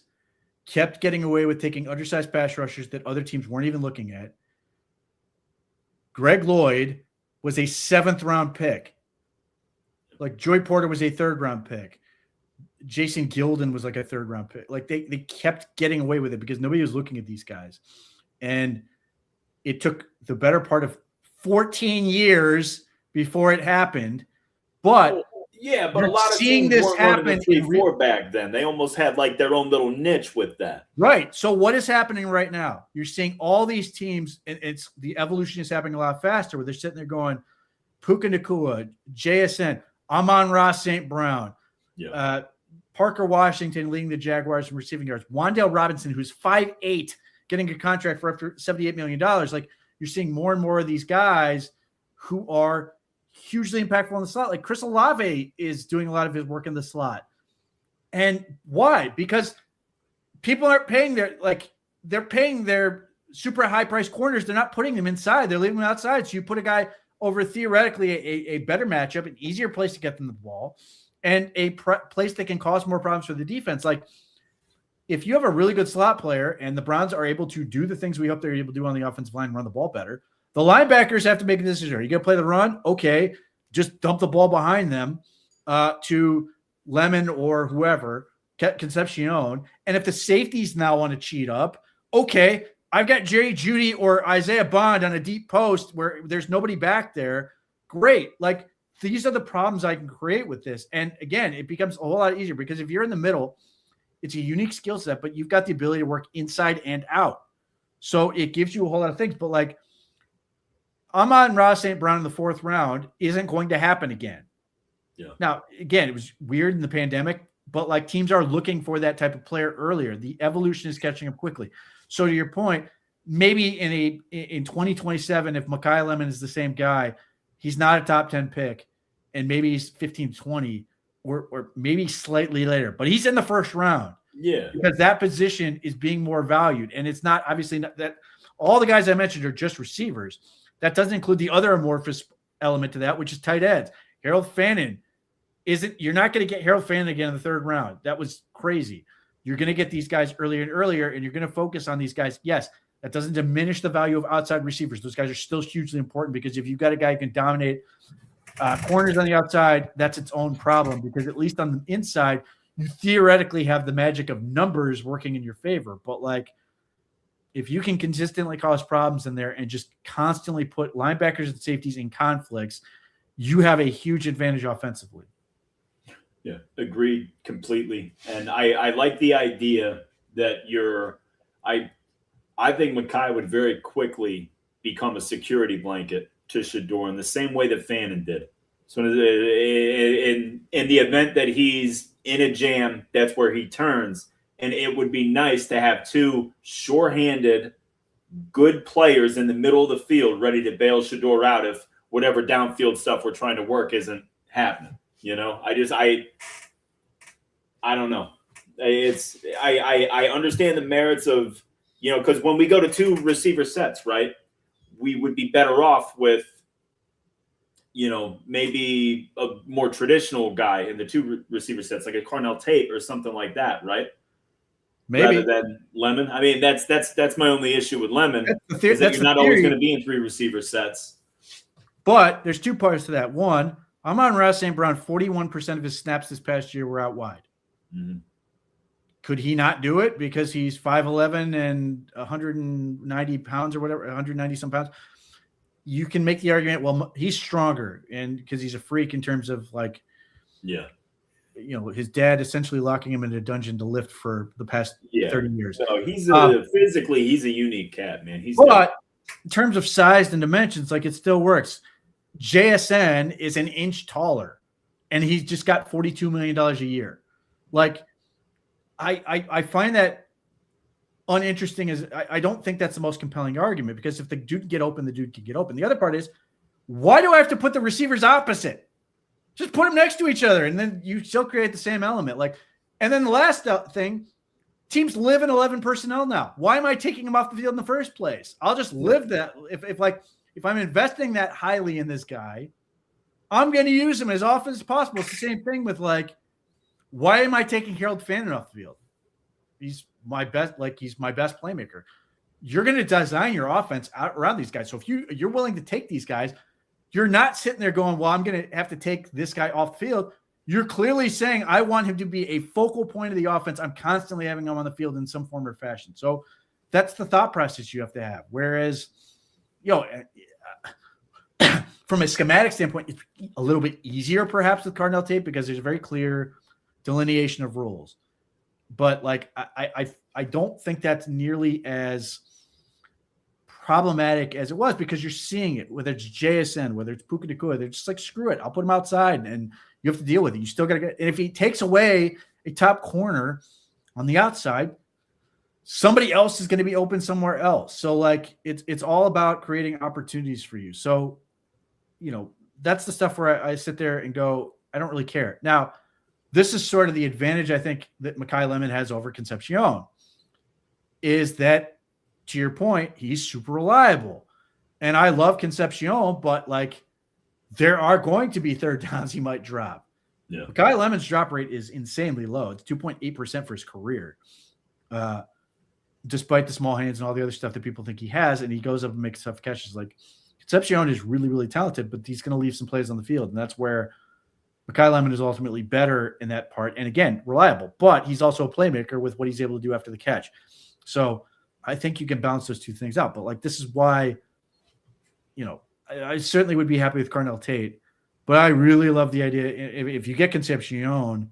kept getting away with taking undersized pass rushers that other teams weren't even looking at. Greg Lloyd was a 7th-round pick. Like Joey Porter was a 3rd-round pick. Jason Gilden was like a 3rd-round pick. Like they kept getting away with it because nobody was looking at these guys. And It took the better part of 14 years before it happened. But yeah, but a lot of teams weren't running the 3-4 back then. They almost had like their own little niche with that. Right. So what is happening right now? You're seeing all these teams, and it's the evolution is happening a lot faster where they're sitting there going, Puka Nacua, JSN, Amon-Ra St. Brown, Parker Washington leading the Jaguars in receiving yards, Wan'Dale Robinson, who's 5'8", getting a contract for up to $78 million. Like, you're seeing more and more of these guys who are hugely impactful in the slot. Like Chris Olave is doing a lot of his work in the slot. And why? Because people aren't paying they're paying their super high priced corners. They're not putting them inside. They're leaving them outside. So you put a guy over theoretically a better matchup, an easier place to get them the ball, and a place that can cause more problems for the defense. Like, if you have a really good slot player and the Browns are able to do the things we hope they're able to do on the offensive line, run the ball better, the linebackers have to make a decision. Are you going to play the run? Okay, just dump the ball behind them to Lemon or whoever, Concepcion. And if the safeties now want to cheat up, okay, I've got Jerry Jeudy or Isaiah Bond on a deep post where there's nobody back there. Great. Like, these are the problems I can create with this. And again, it becomes a whole lot easier because if you're in the middle, it's a unique skill set, but you've got the ability to work inside and out. So it gives you a whole lot of things. But like, Amon-Ra St. Brown in the 4th round isn't going to happen again. Yeah. Now, again, it was weird in the pandemic, but like, teams are looking for that type of player earlier. The evolution is catching up quickly. So to your point, maybe in 2027, if Mekhi Lemon is the same guy, he's not a top 10 pick, and maybe he's 15, 20, or maybe slightly later, but he's in the 1st round. Yeah. Because that position is being more valued. And it's not obviously not that all the guys I mentioned are just receivers. That doesn't include the other amorphous element to that, which is tight ends. Harold Fannin you're not going to get Harold Fannin again in the 3rd round. That was crazy. You're going to get these guys earlier and earlier, and you're going to focus on these guys. Yes, that doesn't diminish the value of outside receivers. Those guys are still hugely important because if you've got a guy who can dominate corners on the outside, that's its own problem because at least on the inside, you theoretically have the magic of numbers working in your favor. But like, if you can consistently cause problems in there and just constantly put linebackers and safeties in conflicts, you have a huge advantage offensively. Yeah, agreed completely. And I like the idea that I think Mekhi would very quickly become a security blanket to Shedeur in the same way that Fannin did. So in the event that he's in a jam, that's where he turns. And it would be nice to have 2 sure-handed, good players in the middle of the field ready to bail Shedeur out if whatever downfield stuff we're trying to work isn't happening. You know, I don't know. I understand the merits of, you know, because when we go to 2 receiver sets, right, we would be better off with, you know, maybe a more traditional guy in the 2 receiver sets, like a Cornell Tate or something like that, right? Maybe. Rather than Lemon. I mean, that's my only issue with Lemon. Is that you're not theory. Always going to be in 3 receiver sets. But there's 2 parts to that. One, Amon-Ra St. Brown, 41% of his snaps this past year were out wide. Mm-hmm. Could he not do it because he's 5'11" and 190 pounds or whatever, 190 some pounds? You can make the argument, well, he's stronger and because he's a freak in terms of like, yeah, you know, his dad essentially locking him in a dungeon to lift for the past 30 years. So he's physically, he's a unique cat, man. But in terms of size and dimensions, like, it still works. JSN is an inch taller, and he's just got $42 million a year. Like, I find that uninteresting. I don't think that's the most compelling argument because if the dude can get open, the dude can get open. The other part is, why do I have to put the receivers opposite? Just put them next to each other, and then you still create the same element. Like, and then the last thing, teams live in 11 personnel now. Why am I taking them off the field in the first place? I'll just live that. If I'm investing that highly in this guy, I'm going to use him as often as possible. It's the same thing with, like, why am I taking Harold Fannin off the field? He's my best playmaker. You're going to design your offense out around these guys. So if you're willing to take these guys, you're not sitting there going, well, I'm going to have to take this guy off the field. You're clearly saying, I want him to be a focal point of the offense. I'm constantly having him on the field in some form or fashion. So that's the thought process you have to have. Whereas from a schematic standpoint, it's a little bit easier perhaps with Cardinal tape because there's a very clear delineation of rules. But like, I don't think that's nearly as problematic as it was because you're seeing it, whether it's JSN, whether it's Puka Nacua, they're just like, screw it, I'll put him outside and you have to deal with it. You still got to get, and if he takes away a top corner on the outside, somebody else is going to be open somewhere else. So like, it's all about creating opportunities for you. So, that's the stuff where I sit there and go, I don't really care. Now, this is sort of the advantage I think that Mekhi Lemon has over Concepcion is that, to your point, he's super reliable. And I love Concepcion, but like there are going to be third downs he might drop. Yeah. Mekhi Lemon's drop rate is insanely low. It's 2.8% for his career. Despite the small hands and all the other stuff that people think he has, and he goes up and makes tough catches. Like Concepcion is really, really talented, but he's going to leave some plays on the field. And that's where Mekhi Lemon is ultimately better in that part. And again, reliable, but he's also a playmaker with what he's able to do after the catch. So I think you can balance those two things out. But like, this is why, I certainly would be happy with Carnell Tate, but I really love the idea. If you get Concepcion,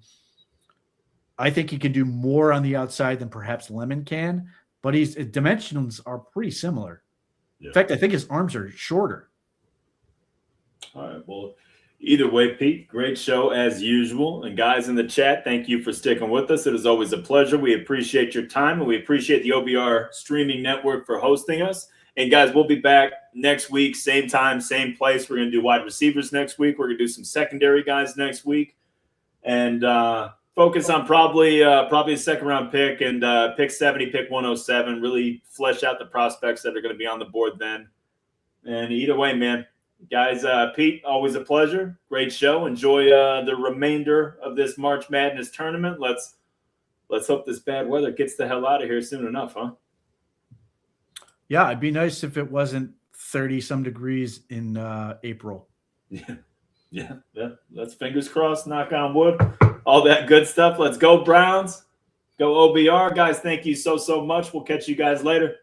I think he can do more on the outside than perhaps Lemon can, but his dimensions are pretty similar. Yeah. In fact, I think his arms are shorter. All right. Well, either way, Pete, great show as usual. And guys in the chat, thank you for sticking with us. It is always a pleasure. We appreciate your time, and we appreciate the OBR streaming network for hosting us. And guys, we'll be back next week, same time, same place. We're going to do wide receivers next week. We're going to do some secondary guys next week, and focus on probably a second-round pick and pick 70, pick 107. Really flesh out the prospects that are going to be on the board then. And either way, man. Guys, Pete, always a pleasure. Great show. Enjoy the remainder of this March Madness tournament. Let's hope this bad weather gets the hell out of here soon enough, huh? Yeah, it'd be nice if it wasn't 30-some degrees in April. Yeah. Let's fingers crossed, knock on wood, all that good stuff. Let's go Browns. Go OBR. Guys, thank you so much. We'll catch you guys later.